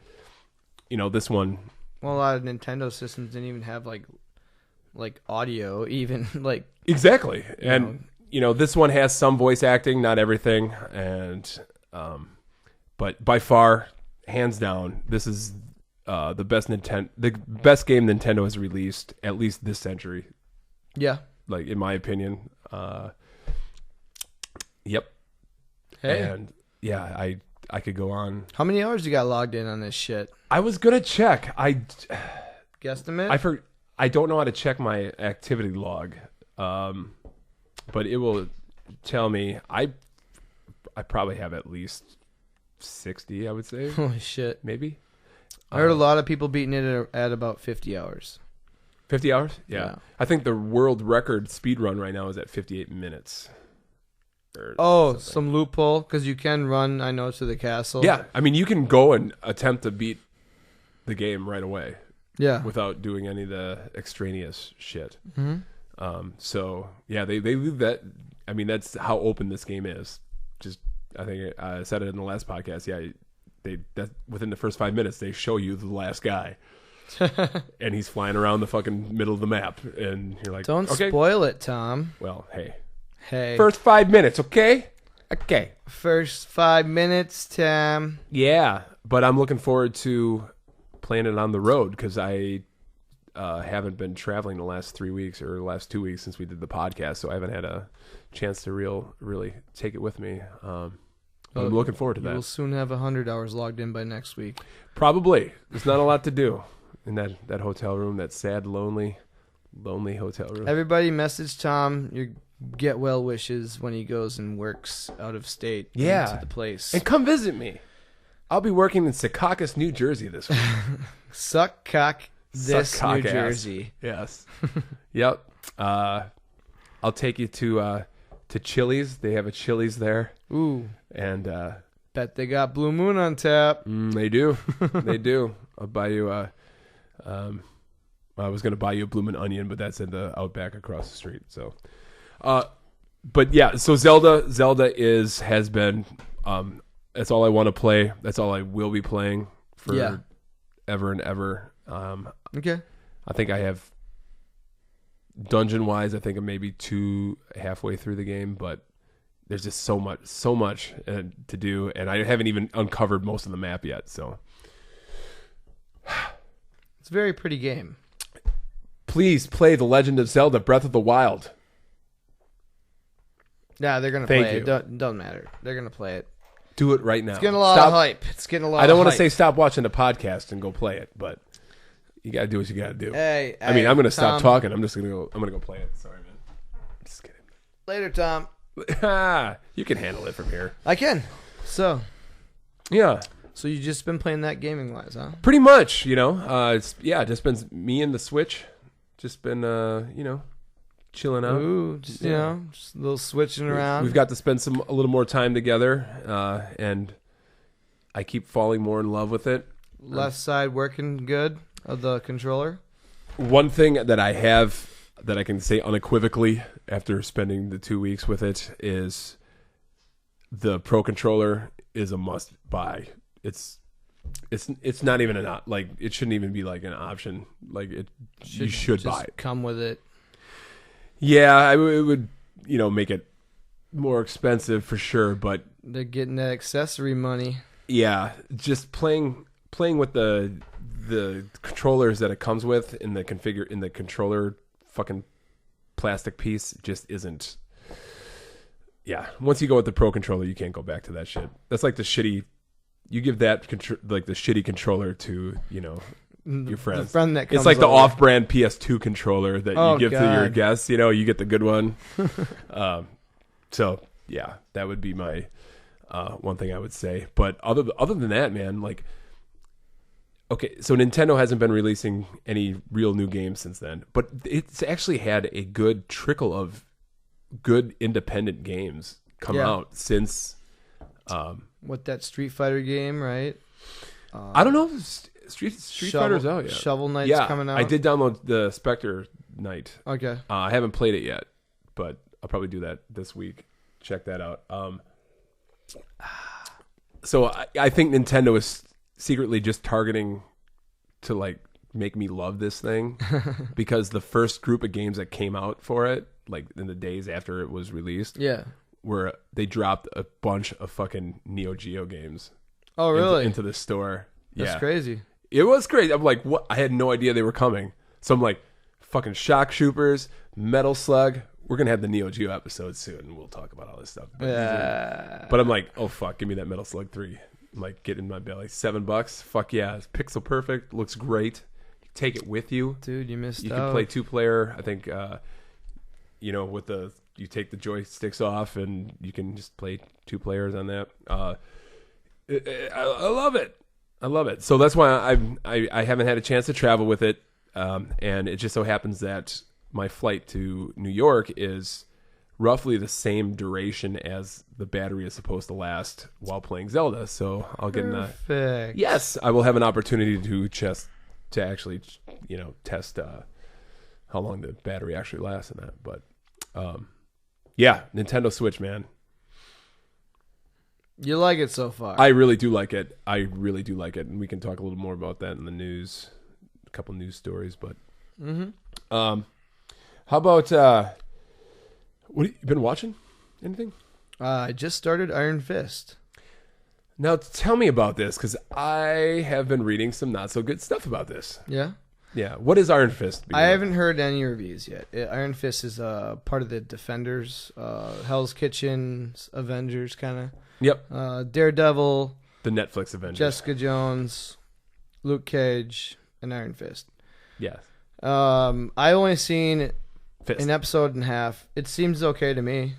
this one. Well, a lot of Nintendo systems didn't even have like audio, even like exactly. And this one has some voice acting, not everything, and but by far, hands down, this is the best game Nintendo has released, at least this century. Yeah, like in my opinion. Yep. Hey. And yeah, I could go on. How many hours you got logged in on this shit? I was gonna check. Guesstimate? I don't know how to check my activity log, but it will tell me. I probably have at least 60. I would say. Holy shit! Maybe. I heard a lot of people beating it at about 50 hours. 50 hours? Yeah. I think the world record speed run right now is at 58 minutes. Some loophole, because you can run, I know, to the castle. Yeah, I mean, you can go and attempt to beat the game right away. Yeah. Without doing any of the extraneous shit. Mm-hmm. So, yeah, they leave that. I mean, that's how open this game is. Just, I think I said it in the last podcast. Yeah, that within the first 5 minutes, they show you the last guy. And he's flying around the fucking middle of the map. And you're like, don't okay. Spoil it, Tom. Well, hey. First 5 minutes, okay? Okay. First 5 minutes, Tom. Yeah, but I'm looking forward to playing it on the road because I haven't been traveling the last 3 weeks or the last 2 weeks since we did the podcast, so I haven't had a chance to really take it with me. I'm looking forward to that. We'll soon have 100 hours logged in by next week. Probably. There's not a lot to do in that hotel room, that sad, lonely hotel room. Everybody message Tom your get well wishes when he goes and works out of state into the place. And come visit me. I'll be working in Secaucus, New Jersey this week. Suck cock this Suck New cock Jersey. Yes. Yep. I'll take you to Chili's. They have a Chili's there. Ooh. And bet they got Blue Moon on tap. They do. They do. I'll buy you I was going to buy you a bloomin' onion, but that's in the Outback across the street. So but yeah, so Zelda has been that's all I want to play. That's all I will be playing for ever and ever. Okay. I think I have dungeon wise, I think I'm maybe halfway through the game, but there's just so much to do, and I haven't even uncovered most of the map yet. So it's a very pretty game. Please play The Legend of Zelda: Breath of the Wild. Yeah, they're gonna play it. Doesn't matter. They're gonna play it. Do it right now. It's getting a lot of hype. I don't want to say stop watching the podcast and go play it, but you gotta do what you gotta do. Hey, I'm gonna stop talking. I'm gonna go play it. Sorry, man. I'm just kidding. Later, Tom. You can handle it from here. I can. So. Yeah. So you just been playing that gaming wise, huh? Pretty much, it's just been me and the Switch. Just been chilling out. Ooh, just a little switching around. We've got to spend a little more time together, and I keep falling more in love with it. Left side working good of the controller. One thing that I have that I can say unequivocally after spending the 2 weeks with it is the Pro Controller is a must buy. It's not even it shouldn't even be like an option. Like you should buy it. Come with it. Yeah, it would make it more expensive for sure, but they're getting that accessory money. Yeah, just playing with the controllers that it comes with in the controller fucking plastic piece just isn't. Yeah, once you go with the Pro Controller, you can't go back to that shit. That's like the shitty. You give that the shitty controller to your friends. The friend that comes it's like the over. off-brand PS2 controller that you give to your guests. You get the good one. So yeah, that would be my one thing I would say. But other than that, man, okay, so Nintendo hasn't been releasing any real new games since then, but it's actually had a good trickle of good independent games come out since. What that Street Fighter game, right? I don't know. Street Fighter's out yet. Shovel Knight's coming out. I did download the Spectre Knight. Okay. I haven't played it yet, but I'll probably do that this week. Check that out. So I think Nintendo is secretly just targeting to like make me love this thing because the first group of games that came out for it, like in the days after it was released, where they dropped a bunch of fucking Neo Geo games. Oh, really? Into the store. That's crazy. It was crazy. I'm like, what? I had no idea they were coming. So I'm like, fucking Shock Troopers, Metal Slug. We're going to have the Neo Geo episode soon, and we'll talk about all this stuff. But I'm like, oh, fuck, give me that Metal Slug 3. I'm like, get in my belly. $7. Fuck yeah. It's pixel perfect. Looks great. Take it with you. Dude, you missed out. You can play 2-player. I think, with you take the joysticks off, and you can just play 2 players on that. I love it. I love it. So that's why I haven't had a chance to travel with it. And it just so happens that my flight to New York is roughly the same duration as the battery is supposed to last while playing Zelda. So I'll get yes, I will have an opportunity to actually, test how long the battery actually lasts in that. But Nintendo Switch, man. You like it so far? I really do like it. And we can talk a little more about that in the news, a couple news stories. But how about what have you been watching? Anything? I just started Iron Fist. Now tell me about this, because I have been reading some not so good stuff about this. Yeah. Yeah. What is Iron Fist? I haven't heard any reviews yet. Iron Fist is part of the Defenders, Hell's Kitchen, Avengers kind of. Yep. Daredevil, the Netflix Avengers, Jessica Jones, Luke Cage, and Iron Fist. Yes. I only seen an episode and a half. It seems okay to me.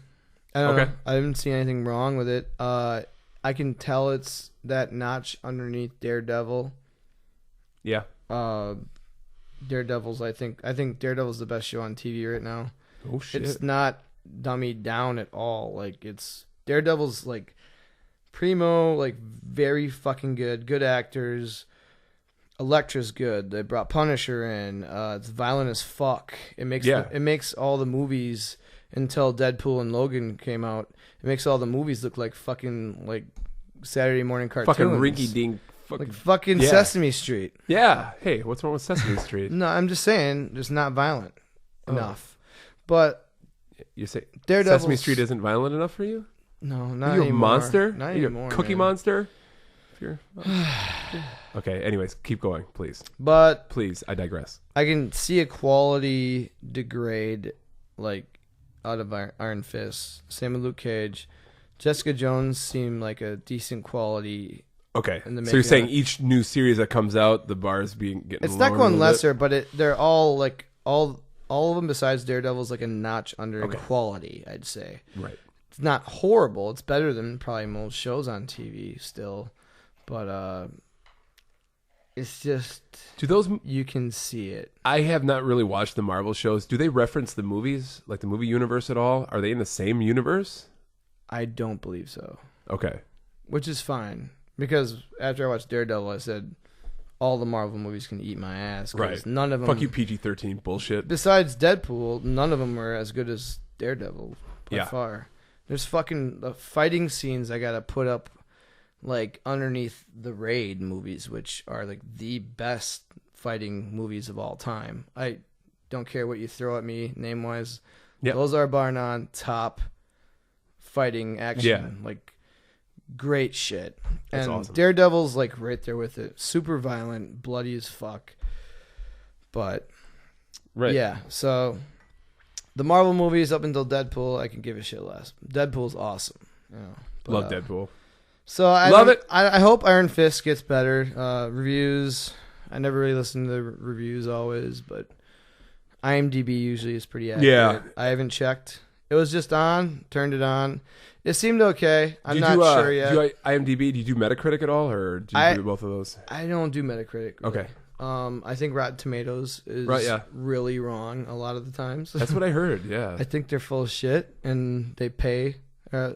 I don't know. I haven't seen anything wrong with it. I can tell it's that notch underneath Daredevil. Yeah. Daredevil's. I think Daredevil's the best show on TV right now. Oh shit! It's not dummied down at all. Like Daredevil's like primo, like very fucking good. Good actors. Elektra's good. They brought Punisher in. It's violent as fuck. It makes all the movies until Deadpool and Logan came out. It makes all the movies look like fucking like Saturday morning cartoons. Fucking rinky dink. Like fucking Sesame Street. Yeah. Hey, what's wrong with Sesame Street? No, I'm just saying, just not violent enough. But you say Daredevil's... Sesame Street isn't violent enough for you? No, not You're anymore. A monster? Not You're anymore, a cookie monster? If you're... Okay, anyways, keep going, please. But... Please, I digress. I can see a quality degrade, like, out of Iron Fist. Same with Luke Cage. Jessica Jones seemed like a decent quality... Okay, so you're saying each new series that comes out, the bar is getting it's not going lesser, but they're all like all of them besides Daredevil's like a notch under in quality, I'd say. Right. It's not horrible. It's better than probably most shows on TV still, but it's just you can see it. I have not really watched the Marvel shows. Do they reference the movies, like the movie universe at all? Are they in the same universe? I don't believe so. Okay. Which is fine. Because after I watched Daredevil, I said all the Marvel movies can eat my ass. Right. None of them. Fuck you, PG-13 bullshit. Besides Deadpool, none of them were as good as Daredevil by far. There's fucking the fighting scenes I gotta put up like underneath the Raid movies, which are like the best fighting movies of all time. I don't care what you throw at me name wise. Yep. Those are bar none top fighting action. Like great shit. That's and awesome. Daredevil's like right there with it. Super violent, bloody as fuck. But yeah, so the Marvel movies up until Deadpool, I can give a shit less. Deadpool's awesome. But, love Deadpool. So I love it. I hope Iron Fist gets better. Reviews. I never really listen to the reviews always, but IMDb usually is pretty accurate. Yeah. I haven't checked. It was just on. Turned it on. It seemed okay. I'm not sure yet. Do you IMDb? Do you do Metacritic at all, or do you do both of those? I don't do Metacritic. Really. Okay. I think Rotten Tomatoes is really wrong a lot of the times. That's what I heard. Yeah. I think they're full of shit, and they pay.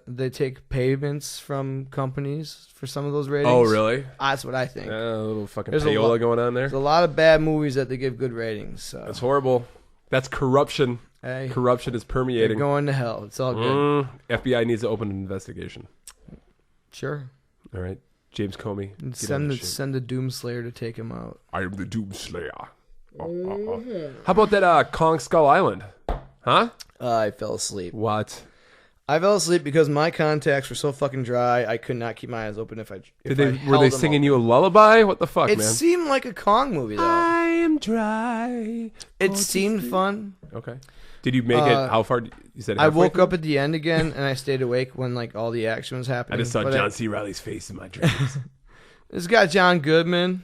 They take payments from companies for some of those ratings. Oh, really? That's what I think. A little fucking payola going on there. There's a lot of bad movies that they give good ratings. So. That's horrible. That's corruption. Hey, corruption is permeating. They're going to hell. It's all good. FBI needs to open an investigation. Sure. All right. James Comey. Send the Doomslayer to take him out. I am the Doomslayer. How about that Kong Skull Island? Huh? I fell asleep. What? I fell asleep because my contacts were so fucking dry. I could not keep my eyes open if I. Were they singing you a lullaby? What the fuck, man? It seemed like a Kong movie, though. I am dry. It seemed fun. Okay. Did you make it? How far? You said I woke up at the end again, and I stayed awake when like all the action was happening. I just saw John C. Reilly's face in my dreams. It's got John Goodman,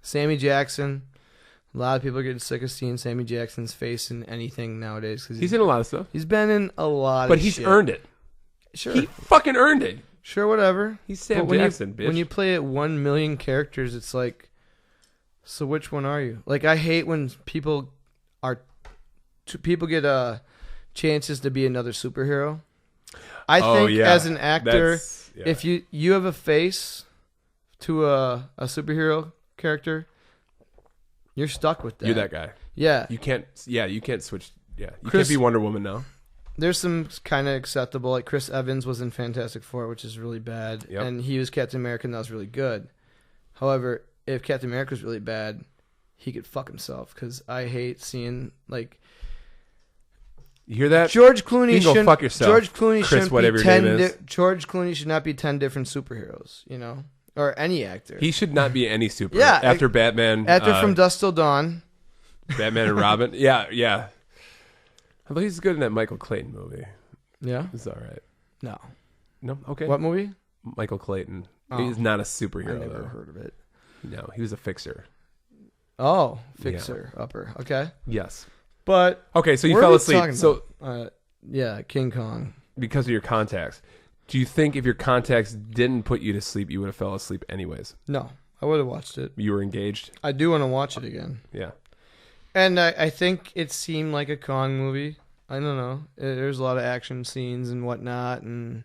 Sammy Jackson. A lot of people are getting sick of seeing Sammy Jackson's face in anything nowadays. Cause he's in a lot of stuff. He's been in a lot of But he's earned it. Sure. He fucking earned it. Sure, whatever. He's Sam Jackson, bitch. When you play it 1 million characters, it's like, so which one are you? Like, I hate when people get chances to be another superhero. I think as an actor, if you have a face to a superhero character, you're stuck with that. You're that guy. Yeah. You can't switch. Yeah. You can't be Wonder Woman now. There's some kind of acceptable. Like Chris Evans was in Fantastic Four, which is really bad. Yep. And he was Captain America, and that was really good. However, if Captain America was really bad, he could fuck himself, because I hate seeing, like... You hear that? George Clooney you can go fuck yourself. George Clooney Chris, whatever your name is. George Clooney should not be 10 different superheroes, you know? Or any actor. He should not be any superhero. Yeah. After Batman. After From Dusk Till Dawn. Batman and Robin. Yeah. I believe he's good in that Michael Clayton movie. Yeah? It's all right. No? Okay. What movie? Michael Clayton. Oh. He's not a superhero, I never heard of it. No, he was a fixer. Oh, fixer. Yeah. Upper. Okay. Yes. But... Okay, so you fell asleep. So, yeah, King Kong. Because of your contacts. Do you think if your contacts didn't put you to sleep, you would have fell asleep anyways? No, I would have watched it. You were engaged? I do want to watch it again. Yeah. And I think it seemed like a Kong movie. I don't know. There's a lot of action scenes and whatnot, and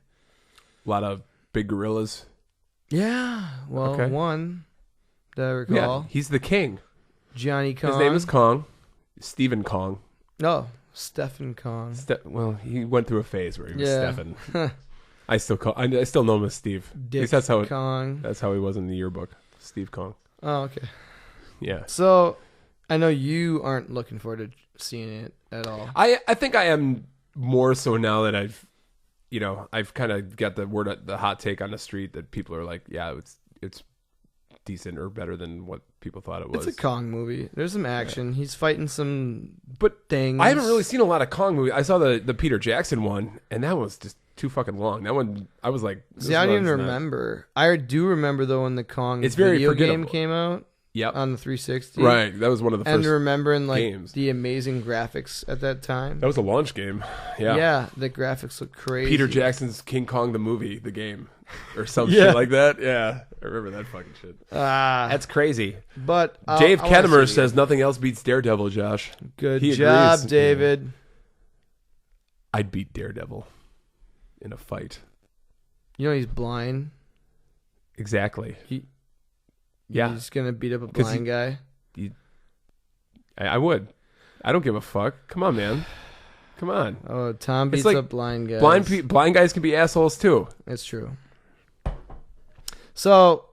a lot of big gorillas. Yeah. Well, one that I recall. Yeah, he's the king. Johnny Kong. His name is Kong. Stephen Kong. No, Stephen Kong. Well, he went through a phase where he was Stephen. I still know him as Steve. Dick that's how Kong. That's how he was in the yearbook. Steve Kong. Oh, okay. Yeah. So, I know you aren't looking forward to seeing it at all. I think I am more so now that I've kind of got the hot take on the street that people are like, yeah, it's decent or better than what people thought it was. It's a Kong movie. There's some action. Yeah. He's fighting some things. I haven't really seen a lot of Kong movies. I saw the Peter Jackson one, and that was just too fucking long. That one, I was like... See, I don't even remember. I do remember, though, when the Kong video game came out. Yep. On the 360. Right. That was one of the first and remembering like games. The amazing graphics at that time. That was a launch game. Yeah. Yeah, the graphics look crazy. Peter Jackson's King Kong the movie, the game. Or some shit like that. Yeah. I remember that fucking shit. That's crazy. But Dave Kettemer says nothing else beats Daredevil, Josh. Good job, David. I'd beat Daredevil in a fight. You know he's blind. Exactly. He's going to beat up a blind guy. I would. I don't give a fuck. Come on, man. Come on. Oh, Tom beats up blind guys. Blind guys can be assholes, too. It's true. So.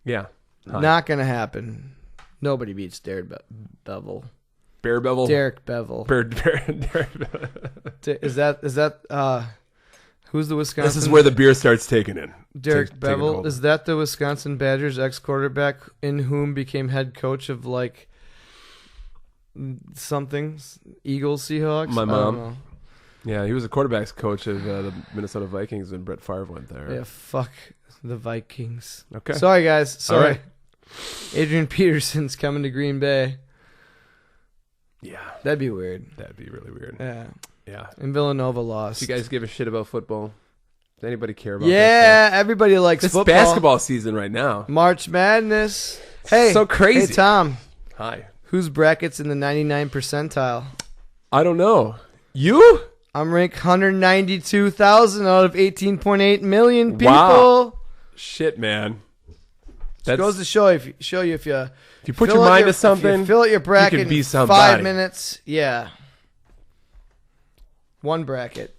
Yeah. Not going to happen. Nobody beats Daredevil. Bevel? Derek Bevel. Derek Is that who's the Wisconsin? This is where the beer starts taking in. Derek Bevel. Is that the Wisconsin Badgers ex-quarterback in whom became head coach of like something? Eagles, Seahawks? My mom. I don't know. Yeah, he was a quarterback's coach of the Minnesota Vikings when Brett Favre went there. Yeah, fuck the Vikings. Okay. Sorry, guys. Sorry. All right. Adrian Peterson's coming to Green Bay. Yeah. That'd be weird. That'd be really weird. Yeah. And Villanova lost. Do you guys give a shit about football? Does anybody care about that? Yeah, everybody likes football. It's basketball season right now. March Madness. Hey. So crazy. Hey, Tom. Hi. Whose bracket's in the 99 percentile? I don't know. You? I'm ranked 192,000 out of 18.8 million people. Wow. Shit, man. That goes to show you if you put your mind to something, you fill out your bracket you can be in somebody. 5 minutes. Yeah. One bracket.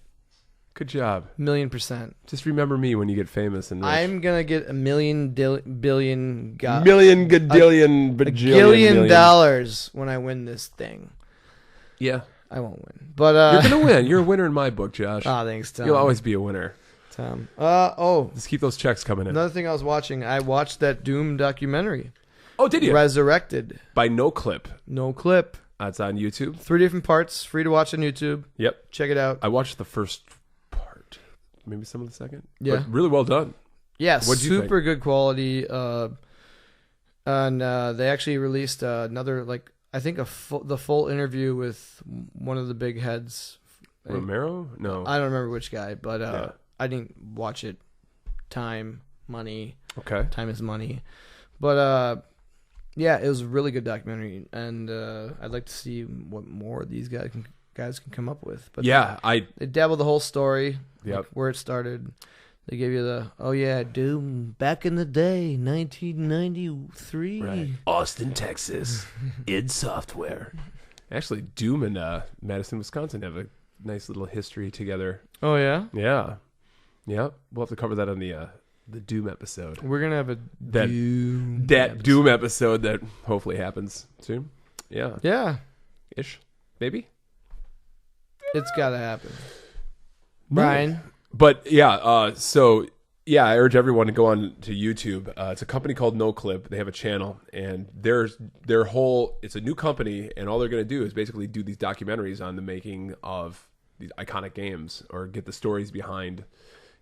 Good job. 1,000,000%. Just remember me when you get famous and rich. I'm gonna get million gadillion $1 billion when I win this thing. Yeah. I won't win, but you're gonna win. You're a winner in my book, Josh. Thanks, Tom. You'll always be a winner, Tom. Just keep those checks coming in. Another thing I watched that Doom documentary. Oh, did you? Resurrected By No Clip. No Clip. It's on YouTube. 3 different parts, free to watch on YouTube. Yep. Check it out. I watched the first part, maybe some of the second. Yeah. But really well done. Yeah, What'd you super think? good quality. And they actually released another, like, I think the full interview with one of the big heads. Romero? No. I don't remember which guy, but I didn't watch it. Money. Okay. Time is money. But yeah, it was a really good documentary, and I'd like to see what more these guys can come up with. But they dabbled the whole story, like where it started. They gave you Doom back in the day, 1993. Right. Austin, Texas, id Software. Actually, Doom and Madison, Wisconsin have a nice little history together. Oh, yeah? Yeah. Yeah. We'll have to cover that on the Doom episode. We're going to have Doom episode that hopefully happens soon. Yeah. Yeah. Ish. Maybe? It's got to happen. Brian? But I urge everyone to go on to YouTube. It's a company called No Clip. They have a channel, and it's a new company, and all they're going to do is basically do these documentaries on the making of these iconic games, or get the stories behind,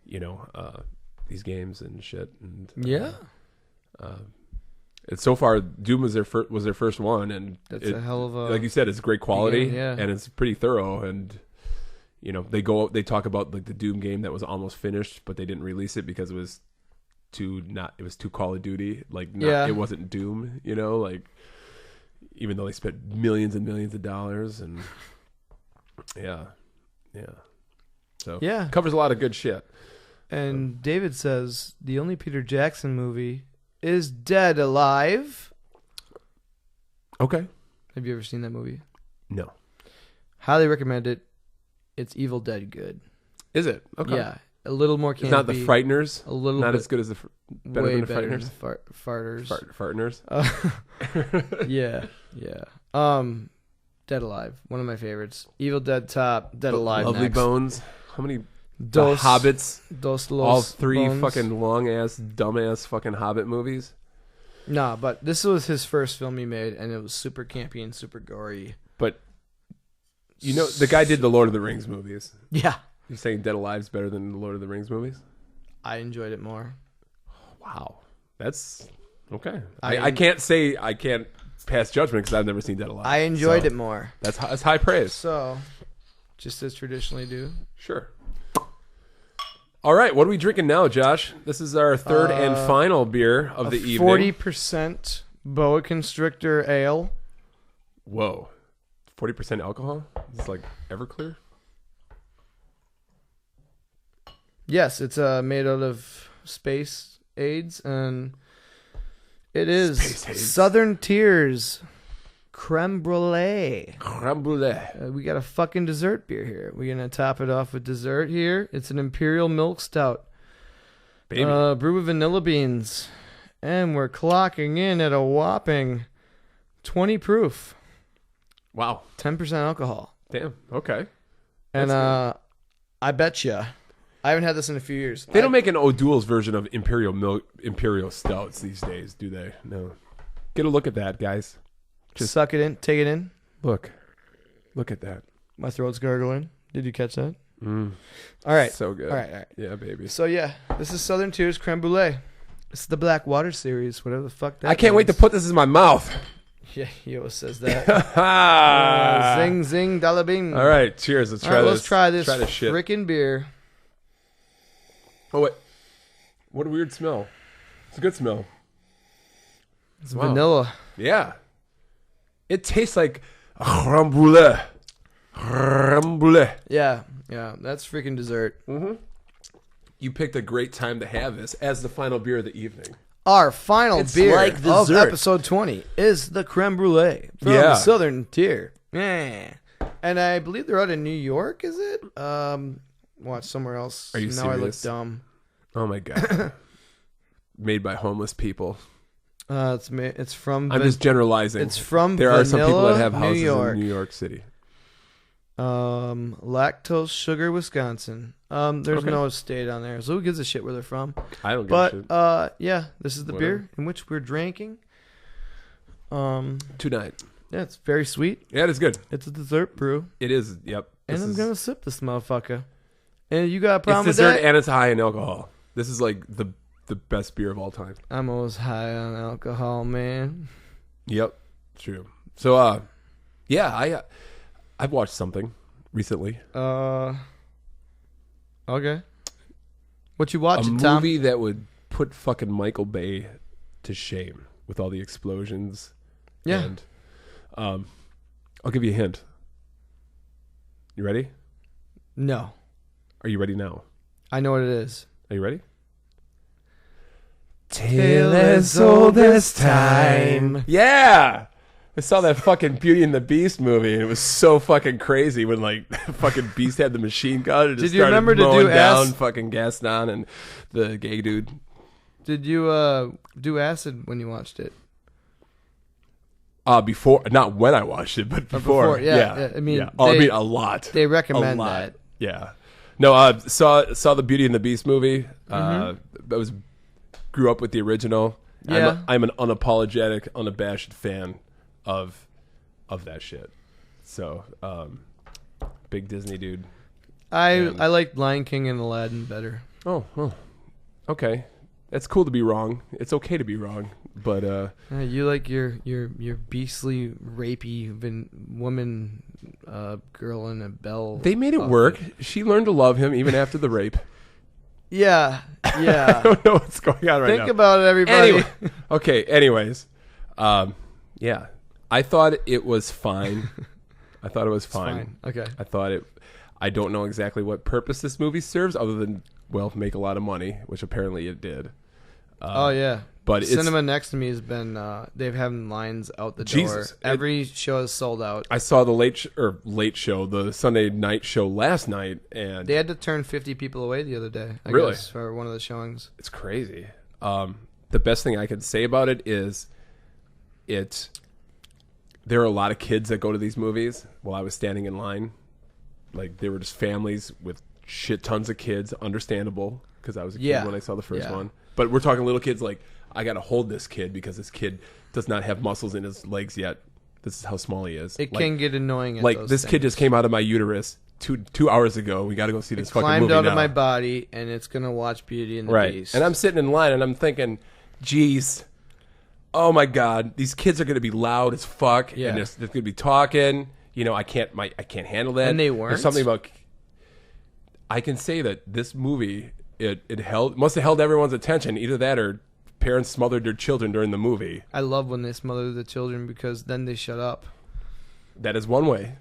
these games and shit. And it's so far Doom was their first one, and that's a hell of a, like you said, it's great quality, and it's pretty thorough. And they talk about like the Doom game that was almost finished, but they didn't release it because it was too Call of Duty. It wasn't Doom, like, even though they spent millions and millions of dollars, and so covers a lot of good shit. And David says the only Peter Jackson movie is Dead Alive. Okay. Have you ever seen that movie? No. Highly recommend it. It's Evil Dead good. Is it? Okay. Yeah, a little more campy. It's not the Frighteners. A little not bit, as good as better than the Frighteners. Farters. Fartners. Yeah. Dead Alive, one of my favorites. Evil Dead top. Dead Alive. Lovely next. Bones. How many? The Hobbits. All 3 bones. Fucking long ass, dumb ass fucking Hobbit movies. Nah, but this was his first film he made, and it was super campy and super gory. But the guy did the Lord of the Rings movies. Yeah. You're saying Dead Alive's better than the Lord of the Rings movies? I enjoyed it more. Wow. That's okay. I can't pass judgment because I've never seen Dead Alive. I enjoyed it more. That's high praise. So, just as traditionally do. Sure. All right, what are we drinking now, Josh? This is our third and final beer of the evening. 40% Boa Constrictor Ale. Whoa. 40% alcohol? It's like Everclear? Yes, it's made out of space aids, and it is Southern Tears Creme Brulee. Creme Brulee. We got a fucking dessert beer here. We're going to top it off with dessert here. It's an Imperial Milk Stout. Baby. Brewed with vanilla beans. And we're clocking in at a whopping 20 proof. Wow. 10% alcohol. Damn. Okay. And I bet you, I haven't had this in a few years. They don't make an O'Doul's version of Imperial Stouts these days, do they? No. Get a look at that, guys. Just suck it in. Take it in. Look at that. My throat's gargling. Did you catch that? Mm. All right. So good. All right. Yeah, baby. So, this is Southern Tears Creme Brulee. It's the Black Water series, whatever the fuck that I can't wait to put this in my mouth. Yeah, he always says that. Zing, zing, dollar bing. All right, cheers. Let's try this. Let's try this shit. Frickin' beer. Oh, wait. What a weird smell. It's a good smell. It's vanilla. Yeah. It tastes like creme brulee. Creme brulee. Yeah, that's freaking dessert. Mm-hmm. You picked a great time to have this as the final beer of the evening. Our final beer of episode 20 is the creme brulee from the Southern Tier. Yeah. And I believe they're out in New York, is it? watch somewhere else. Are you now serious? I look dumb. Oh my god. Made by homeless people. It's from. I'm just generalizing. It's from. There Vanilla, are some people that have houses York. in New York City. Lactose Sugar, Wisconsin. There's no state on there, so who gives a shit where they're from? I don't give a shit. But yeah, this is the beer in which we're drinking. Tonight. Yeah, it's very sweet. Yeah, it is good. It's a dessert brew. It is. Yep. And I'm gonna sip this motherfucker. And you got a problem with that? It's dessert and it's high in alcohol. This is like the best beer of all time. I'm always high on alcohol, man. Yep, true. So, yeah, I've watched something recently. Okay. What you watching, Tom? A movie that would put fucking Michael Bay to shame with all the explosions. Yeah. And, I'll give you a hint. You ready? No. Are you ready now? I know what it is. Are you ready? Tale as old as time. Yeah! I saw that fucking Beauty and the Beast movie, and it was so fucking crazy when, like, fucking Beast had the machine gun and just Did you remember to mowing do down fucking Gaston and the gay dude. Did you do acid when you watched it? Before, not when I watched it, but before. Yeah. I mean, a lot. They recommend that. Yeah. No, saw the Beauty and the Beast movie. Grew up with the original. Yeah. I'm an unapologetic, unabashed fan of that shit. So, big Disney dude. I like Lion King and Aladdin better. Oh, okay. It's cool to be wrong. It's okay to be wrong, but you like your beastly rapey woman, girl in a bell. They made it work. She learned to love him even after the rape. Yeah. I don't know what's going on right now. Think about it, everybody. Anyway, okay. Anyways, yeah, I thought it was fine. Fine. Okay. I don't know exactly what purpose this movie serves, other than make a lot of money, which apparently it did. Oh yeah. But Cinema next to me has been they've having lines out the door. Every show is sold out. I saw the late show, the Sunday night show last night, and they had to turn 50 people away the other day. I guess, for one of the showings. It's crazy. The best thing I can say about it is there are a lot of kids that go to these movies. While I was standing in line, like there were just families with shit tons of kids. Understandable, because I was a kid when I saw the first one. But we're talking little kids like, I got to hold this kid because this kid does not have muscles in his legs yet. This is how small he is. It can get annoying. This kid just came out of my uterus 2 hours ago. We got to go see this fucking movie now. Climbed out of my body, and it's going to watch Beauty and the Beast. And I'm sitting in line, and I'm thinking, geez, oh my God, these kids are going to be loud as fuck. Yeah. And they're going to be talking. You know, I can't handle that. And they weren't. There's something about... I can say that this movie... It must have held everyone's attention. Either that or parents smothered their children during the movie. I love when they smother the children because then they shut up. That is one way.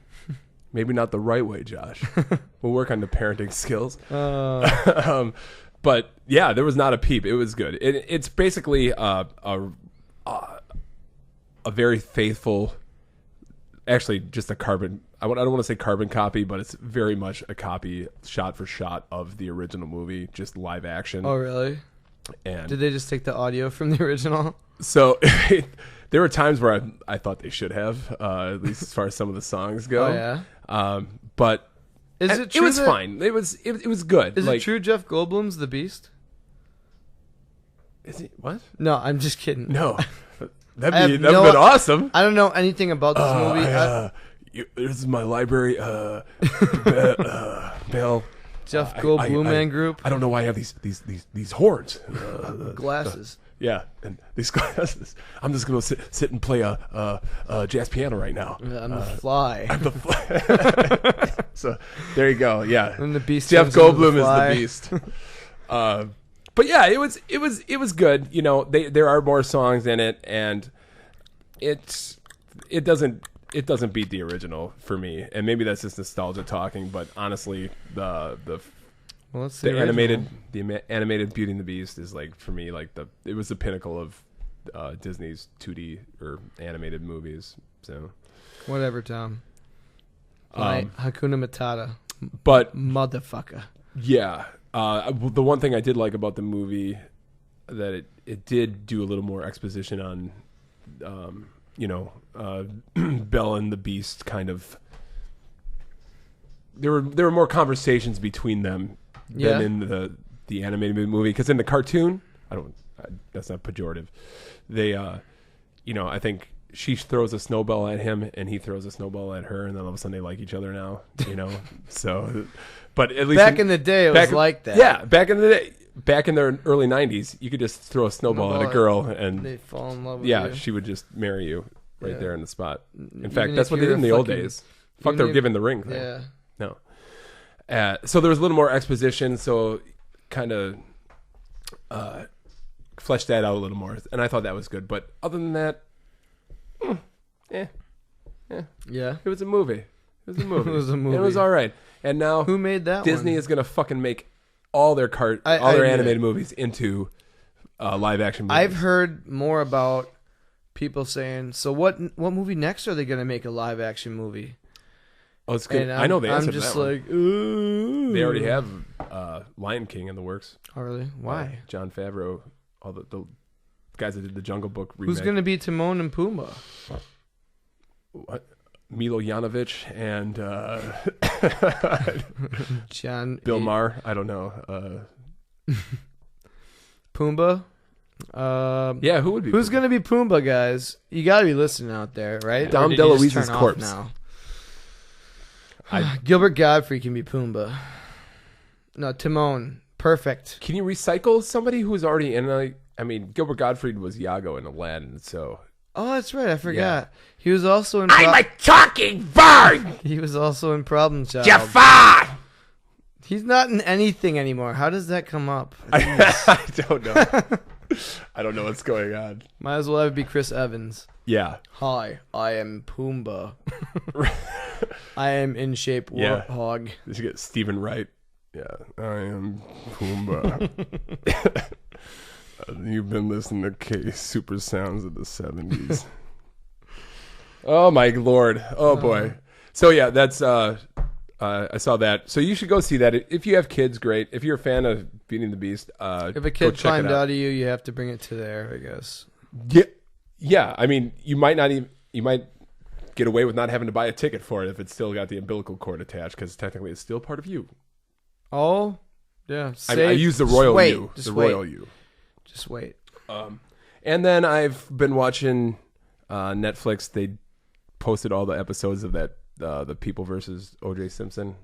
Maybe not the right way, Josh. We'll work on the parenting skills. But yeah, there was not a peep. It was good. It's basically a very faithful, actually just a carbon. I don't want to say carbon copy, but it's very much a copy, shot for shot, of the original movie, just live action. Oh, really? And did they just take the audio from the original? So there were times where I thought they should have, at least as far as some of the songs go. Oh, yeah? But is it true? It was fine. It was good. Is it true Jeff Goldblum's the Beast? Is he? What? No, I'm just kidding. No. That'd been awesome. I don't know anything about this movie. This is my library. Bell. Jeff Goldblum Group. I don't know why I have these horns. Glasses. Yeah, and these glasses. I'm just gonna sit and play a jazz piano right now. I'm the Fly. I'm the Fly. So there you go. Yeah, and the Beast. Jeff Goldblum is the Beast. But yeah, it was good. You know, there are more songs in it, and it doesn't beat the original for me. And maybe that's just nostalgia talking, but honestly, the animated Beauty and the Beast is, like, for me, like it was the pinnacle of Disney's 2D or animated movies. So whatever, Tom. Hakuna Matata. But motherfucker. Yeah. The one thing I did like about the movie that it did do a little more exposition on, Belle and the Beast kind of. There were more conversations between them than in the animated movie, because in the cartoon, that's not pejorative. They, I think she throws a snowball at him and he throws a snowball at her, and then all of a sudden they like each other now. So, but at least back in the day, it was like that. Yeah, back in the day. Back in the early 90s, you could just throw a snowball at a girl and they fall in love with you. she would just marry you right there in the spot. In fact, that's what they did in the old days. Fuck, they were giving the ring thing. Yeah. No. So there was a little more exposition, so kind of fleshed that out a little more, and I thought that was good. But other than that, yeah, it was a movie. It was a movie. And it was all right. And now, who made that? Disney is going to fucking make all their animated movies into live action movies. I've heard more about people saying, so what movie next are they going to make a live action movie? Oh, it's good. I know the answer to that. I'm just like, ooh. They already have Lion King in the works. Oh, really? Why? John Favreau, all the guys that did the Jungle Book remake. Who's going to be Timon and Pumbaa? What? Milo Jovovich and Bill Maher. I don't know. Pumbaa. Yeah, who would be? Who's going to be Pumbaa, guys? You got to be listening out there, right? Dom DeLuise's corpse. Now? Gilbert Godfrey can be Pumbaa. No, Timon. Perfect. Can you recycle somebody who's already in Gilbert Gottfried was Iago in Aladdin, so. Oh, that's right. I forgot. Yeah. He was also in. I'm a talking bird. He was also in Problem Child. Jafar. He's not in anything anymore. How does that come up? I don't know. I don't know what's going on. Might as well have it be Chris Evans. Yeah. Hi, I am Pumbaa. I am in shape warthog. Did you get Stephen Wright? Yeah. I am Pumbaa. You've been listening to K Super Sounds of the 70s. Oh my lord. Oh boy. So yeah, that's I saw that. So you should go see that. If you have kids, great. If you're a fan of Beauty and the Beast, if a kid climbed out of you, you have to bring it to there, I guess. Yeah. I mean, you might get away with not having to buy a ticket for it if it's still got the umbilical cord attached, because technically it's still part of you. Oh, yeah. I use the royal you. The royal you. Just wait. And then I've been watching Netflix. They posted all the episodes of that the People versus O.J. Simpson.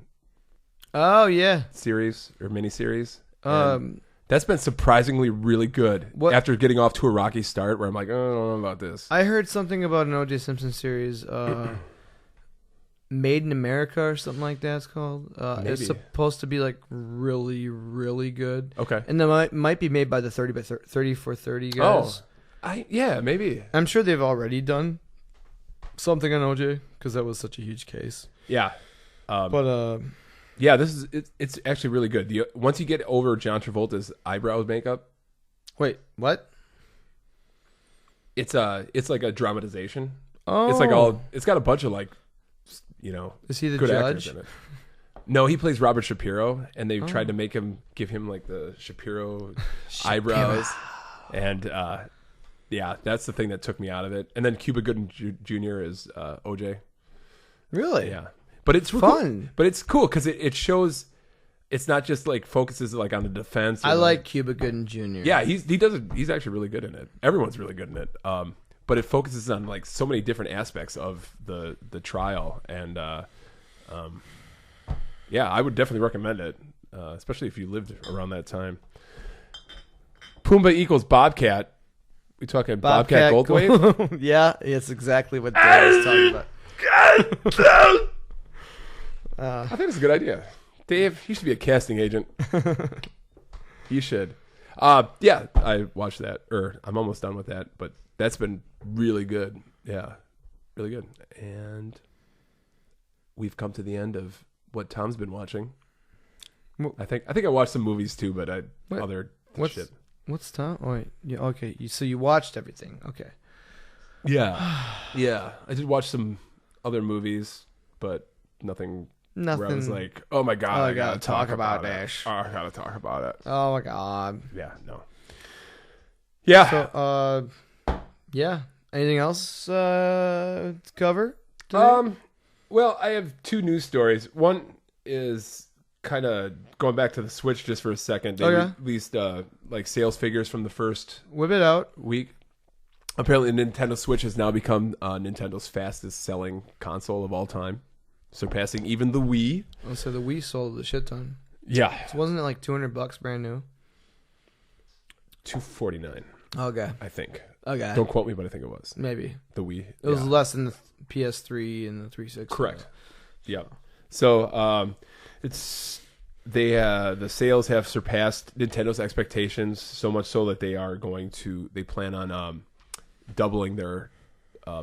Oh yeah, series or miniseries. That's been surprisingly really good. After getting off to a rocky start, where I'm like, oh, I don't know about this. I heard something about an O.J. Simpson series, Made in America or something like that. It's called. It's supposed to be like really, really good. Okay, and then might be made by the 30 for 30 guys. Oh, maybe. I'm sure they've already done something on O.J. because that was such a huge case. Yeah, yeah, it's actually really good. Once you get over John Travolta's eyebrow makeup. Wait, what? It's like a dramatization. Oh, it's got a bunch of is he the good judge? actors in it. No, he plays Robert Shapiro, and they've tried to give him like the Shapiro eyebrows, and yeah, that's the thing that took me out of it. And then Cuba Gooding Jr. is OJ. Really? Yeah, but it's fun. Cool. But it's cool because it shows. It's not just like focuses like on the defense. I like Cuba Gooding Jr. Yeah, he's actually really good in it. Everyone's really good in it. But it focuses on like so many different aspects of the trial, and yeah, I would definitely recommend it, especially if you lived around that time. Pumbaa equals Bobcat. We talking Bobcat Goldthwait? Yeah, it's exactly what Dave was talking about. I think it's a good idea. Dave, you should be a casting agent. You should. Yeah, I watched that, or I'm almost done with that, but that's been really good. Yeah, really good. And we've come to the end of what Tom's been watching. I think I watched some movies too, but shit. What's Tom? Oh, wait. Yeah, okay. So you watched everything. Okay. Yeah. Yeah. I did watch some other movies, but nothing Nothing. Where I was like, oh my God, I gotta talk about this. it. Oh, I gotta talk about it. Oh my God. Yeah, no. Yeah. So, yeah. Anything else to cover today? Well, I have 2 news stories. One is kind of going back to the Switch just for a second. They released like sales figures from the first Whip it out. week. Apparently, Nintendo Switch has now become Nintendo's fastest selling console of all time, surpassing even the Wii. Oh, so the Wii sold a shit ton. Yeah. So wasn't it like $200 brand new? $249. Okay. I think. Okay. Don't quote me, but I think it was. Maybe. The Wii. It was less than the PS3 and the 360. Correct. Yeah. So it's the sales have surpassed Nintendo's expectations, so much so that they plan on doubling their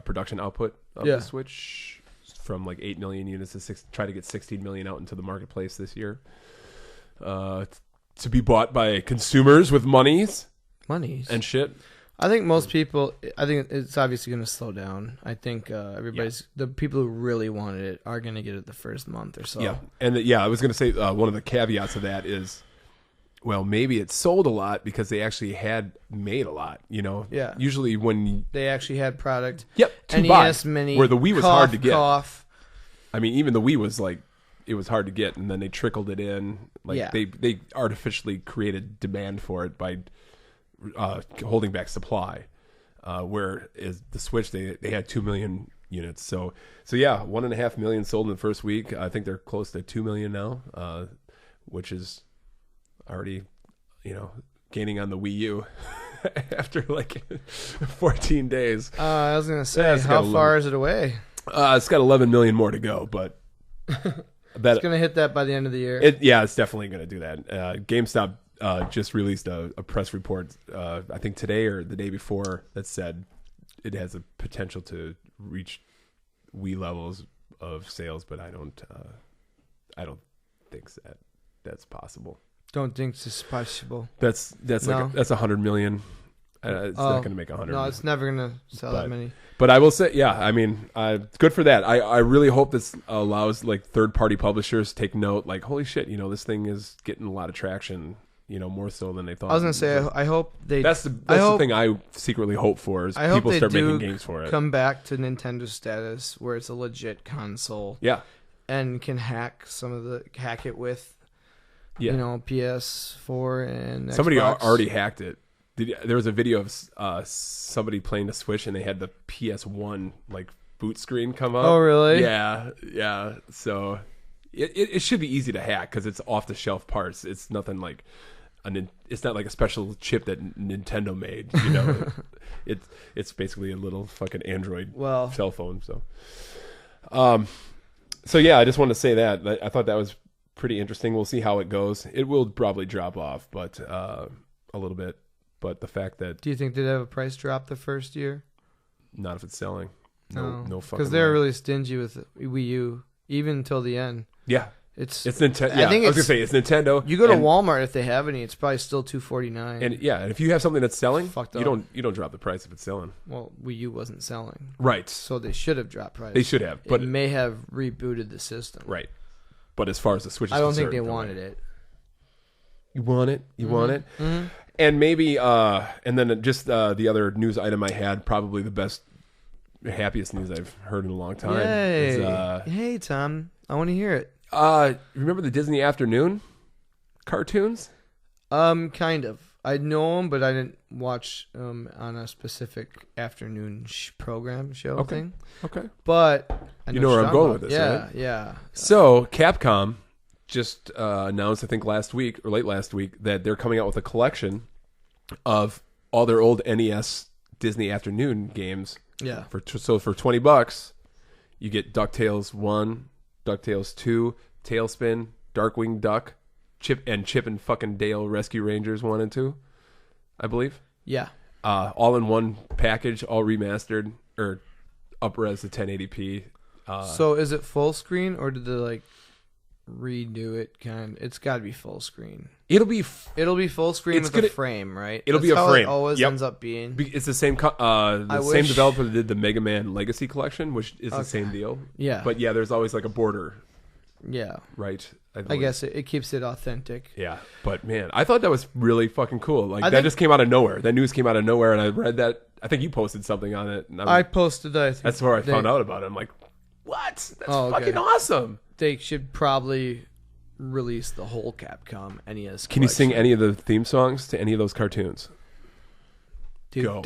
production output of the Switch from like 8 million units to try to get 16 million out into the marketplace this year, to be bought by consumers with monies and shit. I think most people. I think it's obviously going to slow down. I think the people who really wanted it are going to get it the first month or so. Yeah, and I was going to say one of the caveats of that is, well, maybe it sold a lot because they actually had made a lot. Yeah. Usually when they actually had product. Yep. NES Mini. Where the Wii was hard to get. Cough. I mean, even the Wii was like, it was hard to get, and then they trickled it in. Like they artificially created demand for it by holding back supply. Where is the Switch? They had 2 million units. So yeah, 1.5 million sold in the first week. I think they're close to 2 million now, which is already, gaining on the Wii U after like 14 days. I was gonna say, how far is it away? It's got 11 million more to go, but it's gonna hit that by the end of the year. It's definitely gonna do that. GameStop just released a press report, I think today or the day before, that said it has a potential to reach Wii levels of sales, but I don't think that's possible. Don't think it's possible. That's that's 100 million. It's not going to make 100. No, it's never going to sell that many. But I will say, good for that. I really hope this allows like third-party publishers to take note. Like, holy shit, this thing is getting a lot of traction. More so than they thought. I was going to say, I hope they. That's the thing I secretly hope for is people start making games for it. Come back to Nintendo's status where it's a legit console. Yeah. And can hack it with. PS4 and somebody Xbox. already hacked it. There was a video of somebody playing the Switch and they had the PS1 like boot screen come up. Oh, really? Yeah. So it should be easy to hack because it's off the shelf parts. It's nothing like it's not like a special chip that Nintendo made. It's basically a little fucking Android cell phone. So yeah, I just wanted to say that. I thought that was pretty interesting. We'll see how it goes. It will probably drop off, but a little bit. But the fact that... Do you think they'd have a price drop the first year? Not if it's selling. No fucking. Because they're really stingy with Wii U, even until the end. Yeah. It's Nintendo. Yeah, I was gonna say it's Nintendo. You go to Walmart if they have any, it's probably still $249. And and if you have something that's selling, Fucked you up. don't drop the price if it's selling. Well, Wii U wasn't selling, right? So they should have dropped price. They should have, but it may have rebooted the system, right? But as far as the Switch, I don't think they wanted it. You want it? You want it? Mm-hmm. And maybe, and then just the other news item I had, probably the best, happiest news I've heard in a long time. Yay. Is, hey, Tom, I want to hear it. Remember the Disney Afternoon cartoons? Kind of. I know them, but I didn't watch on a specific afternoon program show thing. Okay. But I know where I'm going with this, right? Yeah. So Capcom just announced, I think late last week, that they're coming out with a collection of all their old NES Disney Afternoon games. Yeah. For $20, you get DuckTales 1, DuckTales 2, Tailspin, Darkwing Duck, Chip and fucking Dale Rescue Rangers 1 and 2, I believe. Yeah. All in one package, all remastered or up-res to 1080p. So is it full screen or did they redo it? It's got to be full screen. It'll be full screen with a frame, right? It'll That's be a frame. It always ends up being. It's the same. Same developer that did the Mega Man Legacy Collection, which is the same deal. Yeah. But yeah, there's always like a border Yeah. right? I guess it keeps it authentic. Yeah, but man, I thought that was really fucking cool. Like that think, just came out of nowhere. That news came out of nowhere, and I read that. I think you posted something on it. And I posted that. I think that's where I found out about it. I'm like, what? That's fucking awesome. They should probably release the whole Capcom NES collection. Can you sing any of the theme songs to any of those cartoons? Go.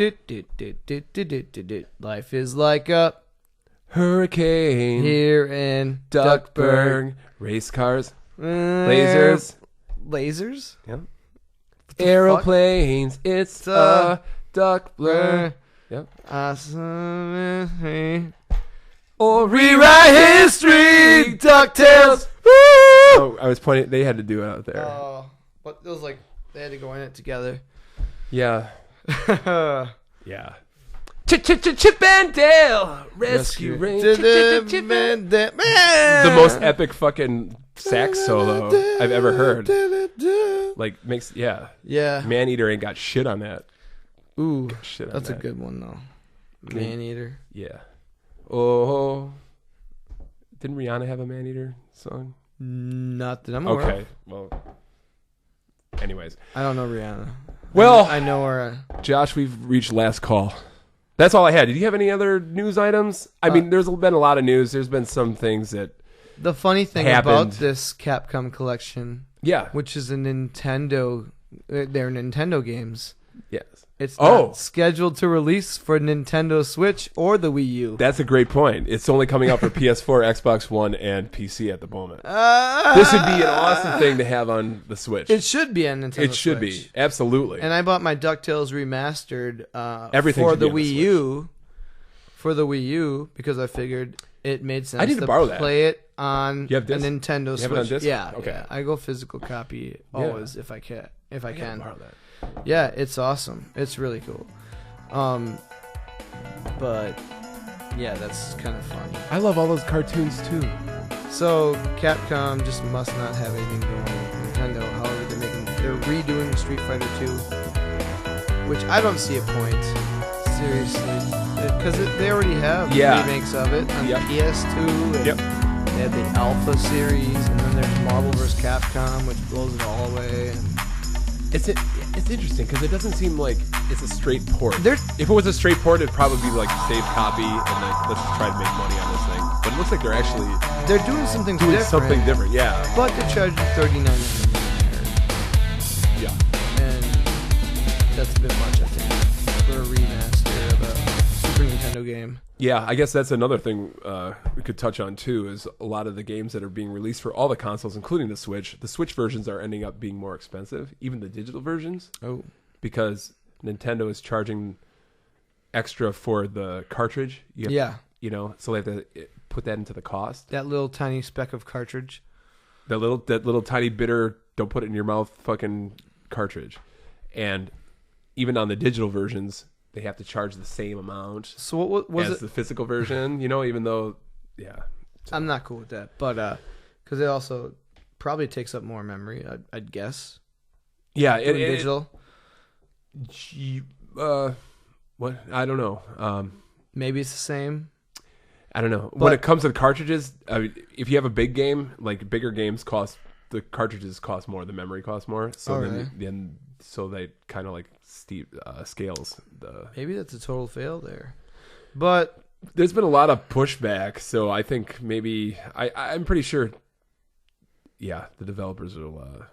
Life is like a hurricane here in Duckburg. Race cars. Lasers. Yeah. Aeroplanes. It's a duck blur. Yep. Or rewrite history. DuckTales. Oh, I was pointing. They had to do it out there. But it was like they had to go in it together. Yeah. Yeah. Chip and Dale Rescue Rangers. The most epic fucking sax solo I've ever heard. Like makes yeah. Maneater ain't got shit on that. Ooh, that's a good one though. Maneater. Yeah. Oh, didn't Rihanna have a Maneater song? Not that I'm aware of. Okay. Well. Anyways, I don't know Rihanna. Well, I know her. Josh, we've reached last call. That's all I had. Did you have any other news items? I mean, there's been a lot of news. There's been some things that the funny thing happened. About this Capcom collection, which is a Nintendo, they're Nintendo games. Yes, it's not scheduled to release for Nintendo Switch or the Wii U. That's a great point. It's only coming out for PS4, Xbox One, and PC at the moment. This would be an awesome thing to have on the Switch. It should be on Nintendo Switch. It should be. Absolutely. And I bought my DuckTales remastered Everything for the Wii U. For the Wii U, because I figured it made sense I need to borrow that. Play it on you have a Nintendo Switch. Have it on disc? Yeah. Okay. Yeah. I go physical copy always if I can. If I can. Borrow that. Yeah, it's awesome. It's really cool. But yeah, that's kind of funny. I love all those cartoons too. So Capcom just must not have anything going with Nintendo. However, they're redoing Street Fighter 2, which I don't see a point. Seriously, because they already have remakes of it on PS2. And they had the Alpha series, and then there's Marvel vs. Capcom, which blows it all away. And it's interesting because it doesn't seem like it's a straight port. If it was a straight port, it'd probably be like save copy and like let's try to make money on this thing. But it looks like they're doing something different. Yeah. But they're charging $39.99. Yeah. And that's a bit much, I think, for a remaster of a Super Nintendo game. Yeah, I guess that's another thing we could touch on too. Is a lot of the games that are being released for all the consoles, including the Switch. The Switch versions are ending up being more expensive, even the digital versions. Oh, because Nintendo is charging extra for the cartridge. So they have to put that into the cost. That little tiny speck of cartridge. That little tiny bitter, don't put it in your mouth fucking cartridge. And even on the digital versions, they have to charge the same amount so what was as the physical version, even though, So. I'm not cool with that, but because it also probably takes up more memory, I'd guess. Yeah, digital. What? I don't know. Maybe it's the same. I don't know. When it comes to the cartridges, if you have a big game, like bigger games the cartridges cost more, the memory costs more. So then they kind of like scales the. Maybe that's a total fail there, but there's been a lot of pushback. So I think maybe I'm pretty sure. Yeah, the developers will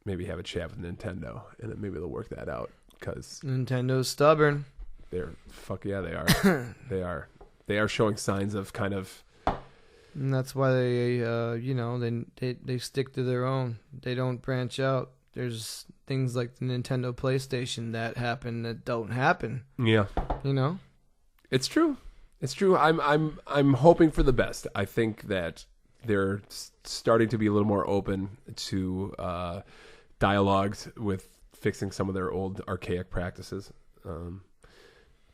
maybe have a chat with Nintendo, and then maybe they'll work that out because Nintendo's stubborn. They are. They are showing signs of kind of. And that's why they stick to their own. They don't branch out. There's things like the Nintendo PlayStation that happen that don't happen. Yeah. It's true. It's true. I'm hoping for the best. I think that they're starting to be a little more open to dialogues with fixing some of their old archaic practices.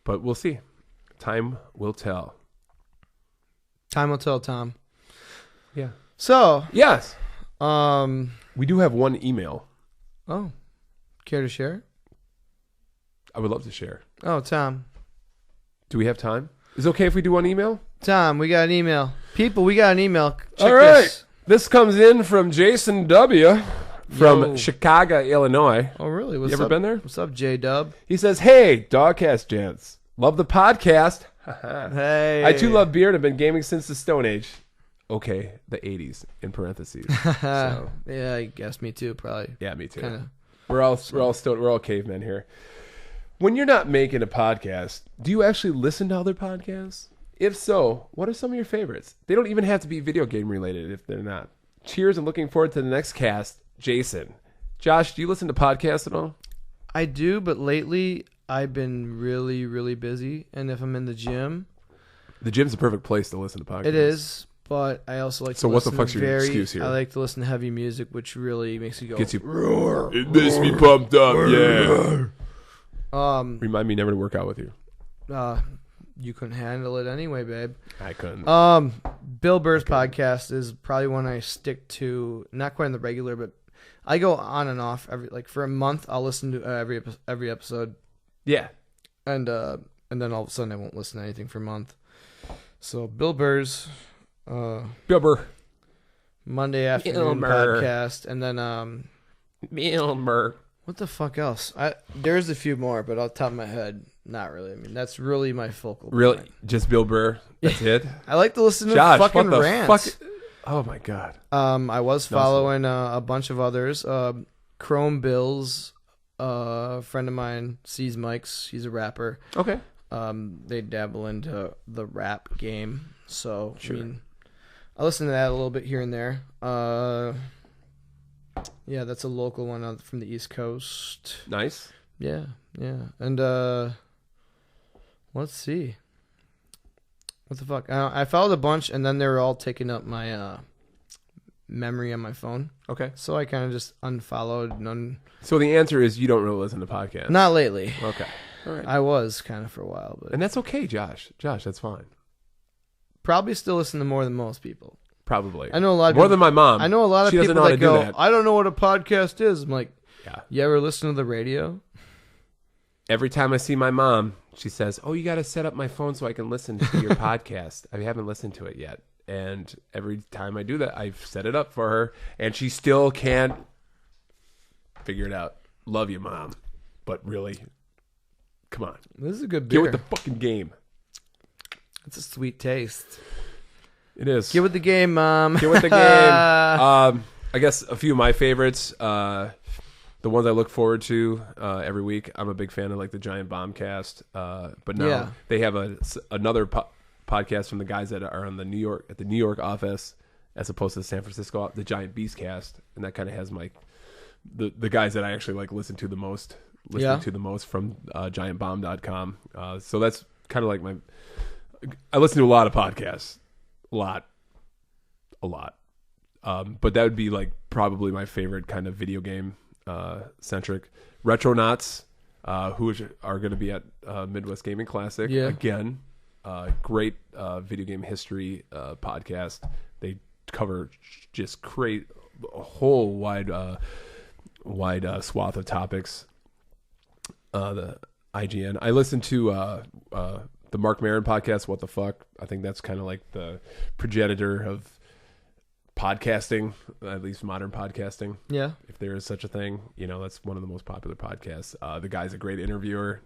But we'll see. Time will tell. Time will tell, Tom. Yeah. So. Yes. We do have one email. Oh. Care to share? I would love to share. Oh, Tom. Do we have time? Is it okay if we do one email? Tom, we got an email. People, we got an email. Check All right. this. This comes in from Jason W. from Chicago, Illinois. Oh, really? You ever been there? What's up, J-Dub? He says, "Hey, Dogcast gents. Love the podcast. Hey. I too love beer and have been gaming since the Stone Age." Okay, the 80s in parentheses. So, yeah, I guess me too, probably. yeah, me too. Kinda. We're all cavemen here. When you're not making a podcast, do you actually listen to other podcasts? If so, what are some of your favorites? They don't even have to be video game related if they're not. Cheers and looking forward to the next cast, Jason. Josh, do you listen to podcasts at all? I do, but lately I've been really, really busy. And if I'm in the gym, The gym's the perfect place to listen to podcasts. it is. But I also like to So what the listen fuck's to your excuse here? I like to listen to heavy music, which really makes you go. Gets you roar. It makes me pumped up. Yeah. Remind me never to work out with you. You couldn't handle it anyway, babe. I couldn't. Bill Burr's podcast is probably one I stick to, not quite on the regular, but I go on and off for a month. I'll listen to every episode. Yeah. And then all of a sudden I won't listen to anything for a month. So Bill Burr's Bill Burr. Monday afternoon podcast, and then Bill Burr. what the fuck else? There's a few more, but off the top of my head, not really. I mean, that's really my focal point. Really? Just Bill Burr? That's it? I like to listen to Josh, fucking what the rants. fuck? Oh my god. I was following a bunch of others. Chrome Bills, a friend of mine, sees Mike's. He's a rapper. Okay. They dabble into the rap game, so Sure. I mean, I listen to that a little bit here and there. Yeah, that's a local one out from the East Coast. Nice. Yeah. And let's see. What the fuck? I followed a bunch, and then they were all taking up my memory on my phone. Okay. So I kind of just unfollowed. So the answer is you don't really listen to podcasts. Not lately. Okay. All right. I was kind of for a while, but And that's okay, Josh. Josh, that's fine. probably still listen to more than most people. Probably. I know a lot of more people, than my mom. I know a lot of She doesn't people know how that to do go, that. I don't know what a podcast is. I'm like, Yeah. you ever listen to the radio? Every time I see my mom, she says, "Oh, you got to set up my phone so I can listen to your podcast." I haven't listened to it yet. And every time I do that, I've set it up for her, and she still can't figure it out. Love you, Mom. But really, come on. This is a good beer. Get with the fucking game. It's a sweet taste. It is. Get with the game, Mom. Get with the game. I guess a few of my favorites, the ones I look forward to every week. I'm a big fan of like the Giant Bombcast, but now they have another podcast from the guys that are on the New York office, as opposed to the San Francisco, the Giant Beastcast, and that kind of has my the guys that I actually like listen to the most from GiantBomb.com. So that's kind of like I listen to a lot of podcasts. A lot. But that would be like probably my favorite kind of video game centric. Retronauts, who are going to be at Midwest Gaming Classic again. Great video game history podcast. They cover just create a whole wide swath of topics. The IGN. I listen to the Mark Maron podcast, What the Fuck? I think that's kind of like the progenitor of podcasting, at least modern podcasting. Yeah. If there is such a thing, that's one of the most popular podcasts. The guy's a great interviewer.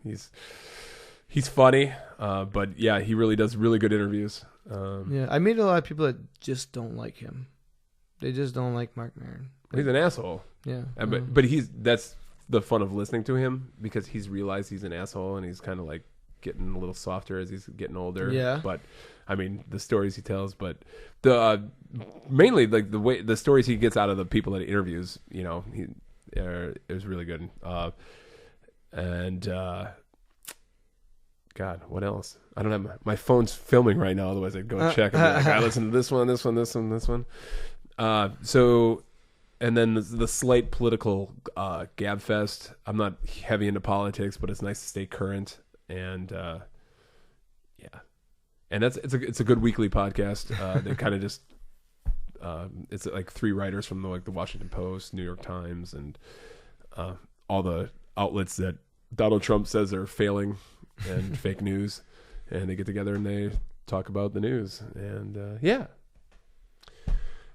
He's funny, but yeah, he really does really good interviews. I meet a lot of people that just don't like him. They just don't like Mark Maron. He's an asshole. Yeah. But that's the fun of listening to him, because he's realized he's an asshole, and he's kind of like getting a little softer as he's getting older. Yeah. But I mean, the stories he tells, but the mainly like the stories he gets out of the people that he interviews, it was really good. God, what else? I don't have my phone's filming right now. Otherwise, I'd go check. And be like, I listen to this one. So, and then the slight political gab fest. I'm not heavy into politics, but it's nice to stay current. And and it's a good weekly podcast. They kind of just it's like three writers from the Washington Post, New York Times, and all the outlets that Donald Trump says are failing and fake news, and they get together and they talk about the news, and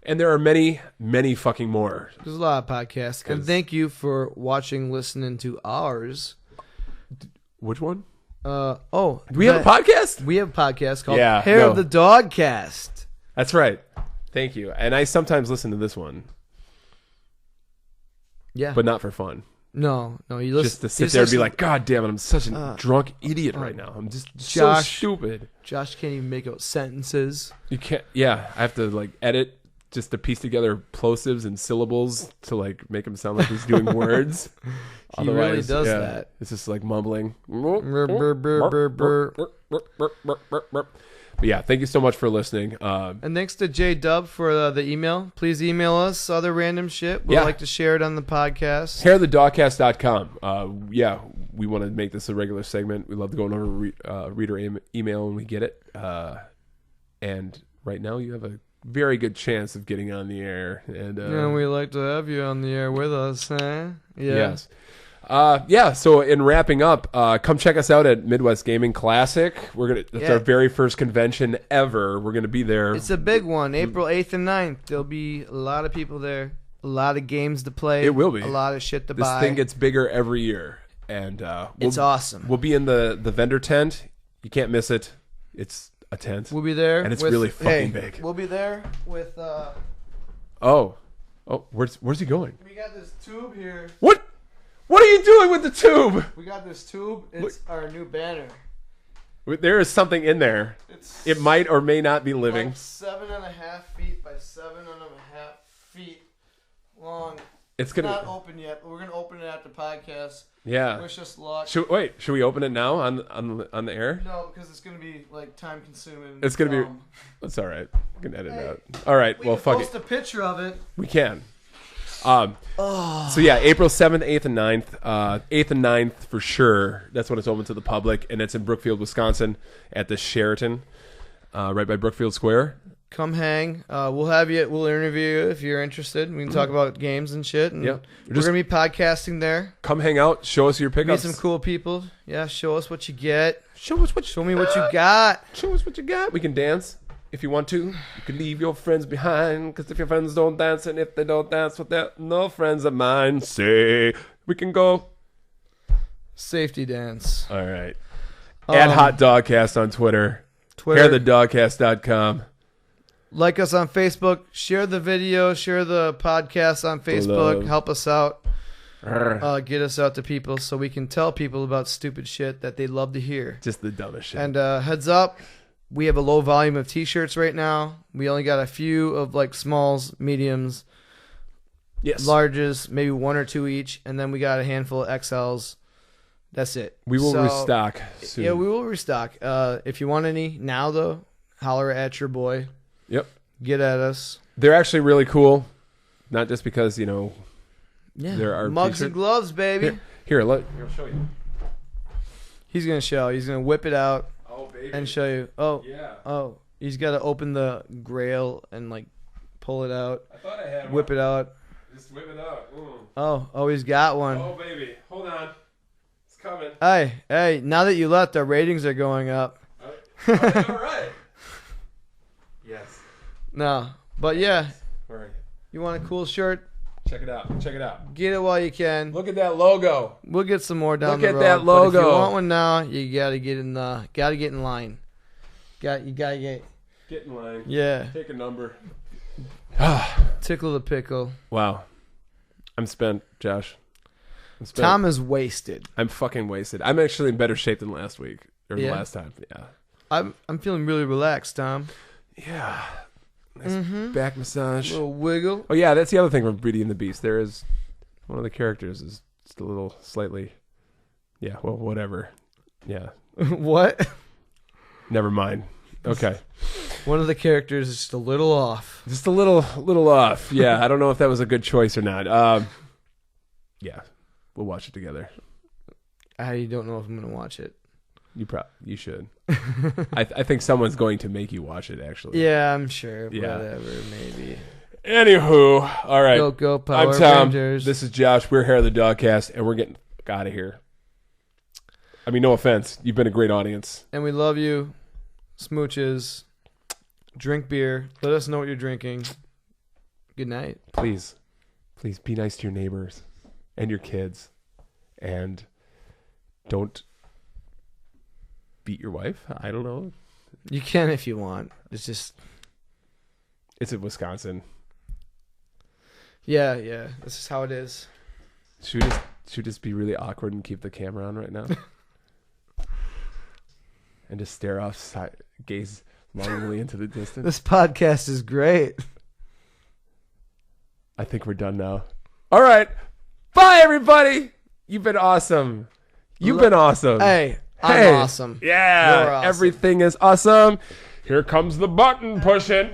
And there are many, many fucking more. There's a lot of podcasts. And thank you for watching, listening to ours. Which one? Do we have a podcast? We have a podcast called Hair of the Dogcast. That's right. Thank you. And I sometimes listen to this one. Yeah. But not for fun. No. You listen, just to sit there and be like, God damn it, I'm such a drunk idiot right now. I'm just so stupid. Josh can't even make out sentences. You can't. Yeah, I have to like edit just to piece together plosives and syllables to like make him sound like he's doing words. He really does that. It's just like mumbling. But yeah, thank you so much for listening. And thanks to J-Dub for the email. Please email us other random shit. We'd like to share it on the podcast. Hairthedogcast.com. Yeah, we want to make this a regular segment. We love to go over reader email when we get it. And right now you have a very good chance of getting on the air. And we'd like to have you on the air with us, huh? Yeah. Yes. So in wrapping up, come check us out at Midwest Gaming Classic. That's our very first convention ever. We're gonna be there. It's a big one, April 8th and 9th. There'll be a lot of people there, a lot of games to play. It will be a lot of shit to buy. This thing gets bigger every year, and it's awesome. We'll be in the vendor tent. You can't miss it. It's a tent. We'll be there, and it's really fucking big. We'll be there with. Where's he going? We got this tube here. What are you doing with the tube? We got this tube. It's our new banner. There is something in there. It might or may not be living. Like 7.5 feet by 7.5 feet long. It's not open yet, but we're gonna open it after podcast. Yeah. Wish us luck. Should we open it now on the air? No, because it's gonna be like time consuming. It's gonna be. That's all right. We can edit it out. All right. Well, fuck it. Post a picture of it. We can. So yeah, April 7th, 8th, and 9th. 8th and 9th for sure. That's when it's open to the public, and it's in Brookfield, Wisconsin, at the Sheraton, right by Brookfield Square. Come hang. We'll have you. We'll interview you if you're interested. We can talk about games and shit. And we're gonna be podcasting there. Come hang out. Show us your pickups. Meet some cool people. Yeah. Show us what you get. Show me what you got. Show us what you got. We can dance. If you want to, you can leave your friends behind. Because if your friends don't dance, and if they don't dance with their no friends of mine, say we can go. Safety dance. All right. At Hot Dogcast on Twitter. HairTheDogcast.com. Like us on Facebook. Share the video. Share the podcast on Facebook. Love. Help us out. Get us out to people so we can tell people about stupid shit that they love to hear. Just the dumbest shit. And heads up. We have a low volume of t-shirts right now. We only got a few of like smalls, mediums, larges, maybe 1 or 2 each, and then we got a handful of XLs. That's it. We will restock soon. Yeah, we will restock. If you want any now, though, holler at your boy. Yep. Get at us. They're actually really cool. Not just because, there are mugs and gloves, baby. Here, I'll show you. He's going to show. He's going to whip it out. Oh, baby. And show you. Oh, he's got to open the grail and like pull it out. I thought I had whip it out. Just whip it out. Ooh. Oh, he's got one. Oh, baby. Hold on. It's coming. Hey, now that you left, our ratings are going up. All right. Yes. No, but yeah. All right. You want a cool shirt? Check it out. Get it while you can. Look at that logo. We'll get some more down the road. Look at that logo. But if you want one now, you gotta get in line. You gotta get in line. Yeah. Take a number. Tickle the pickle. Wow. I'm spent, Josh. Tom is wasted. I'm fucking wasted. I'm actually in better shape than last week or the last time. Yeah. I'm feeling really relaxed, Tom. Yeah. Nice back massage. A little wiggle. Oh, yeah, that's the other thing from Beauty and the Beast. There is one of the characters is just a little slightly. Yeah, well, whatever. Yeah. What? Never mind. Okay. One of the characters is just a little off. Just a little off. Yeah, I don't know if that was a good choice or not. Yeah, we'll watch it together. I don't know if I'm going to watch it. You should. I think someone's going to make you watch it, actually. Yeah, I'm sure. Yeah. Whatever, maybe. Anywho, all right. Go, Power I'm Tom. Rangers. This is Josh. We're Hair of the Dogcast, and we're getting out of here. I mean, no offense. You've been a great audience. And we love you. Smooches. Drink beer. Let us know what you're drinking. Good night. Please be nice to your neighbors and your kids, and don't beat your wife. I don't know. You can if you want. It's in Wisconsin. Yeah. This is how it is. Should we just be really awkward and keep the camera on right now? And just stare off, gaze longingly into the distance. This podcast is great. I think we're done now. All right. Bye, everybody. You've been awesome. You've been awesome. Hey, I'm awesome. Yeah. You're awesome. Everything is awesome. Here comes the button pushing.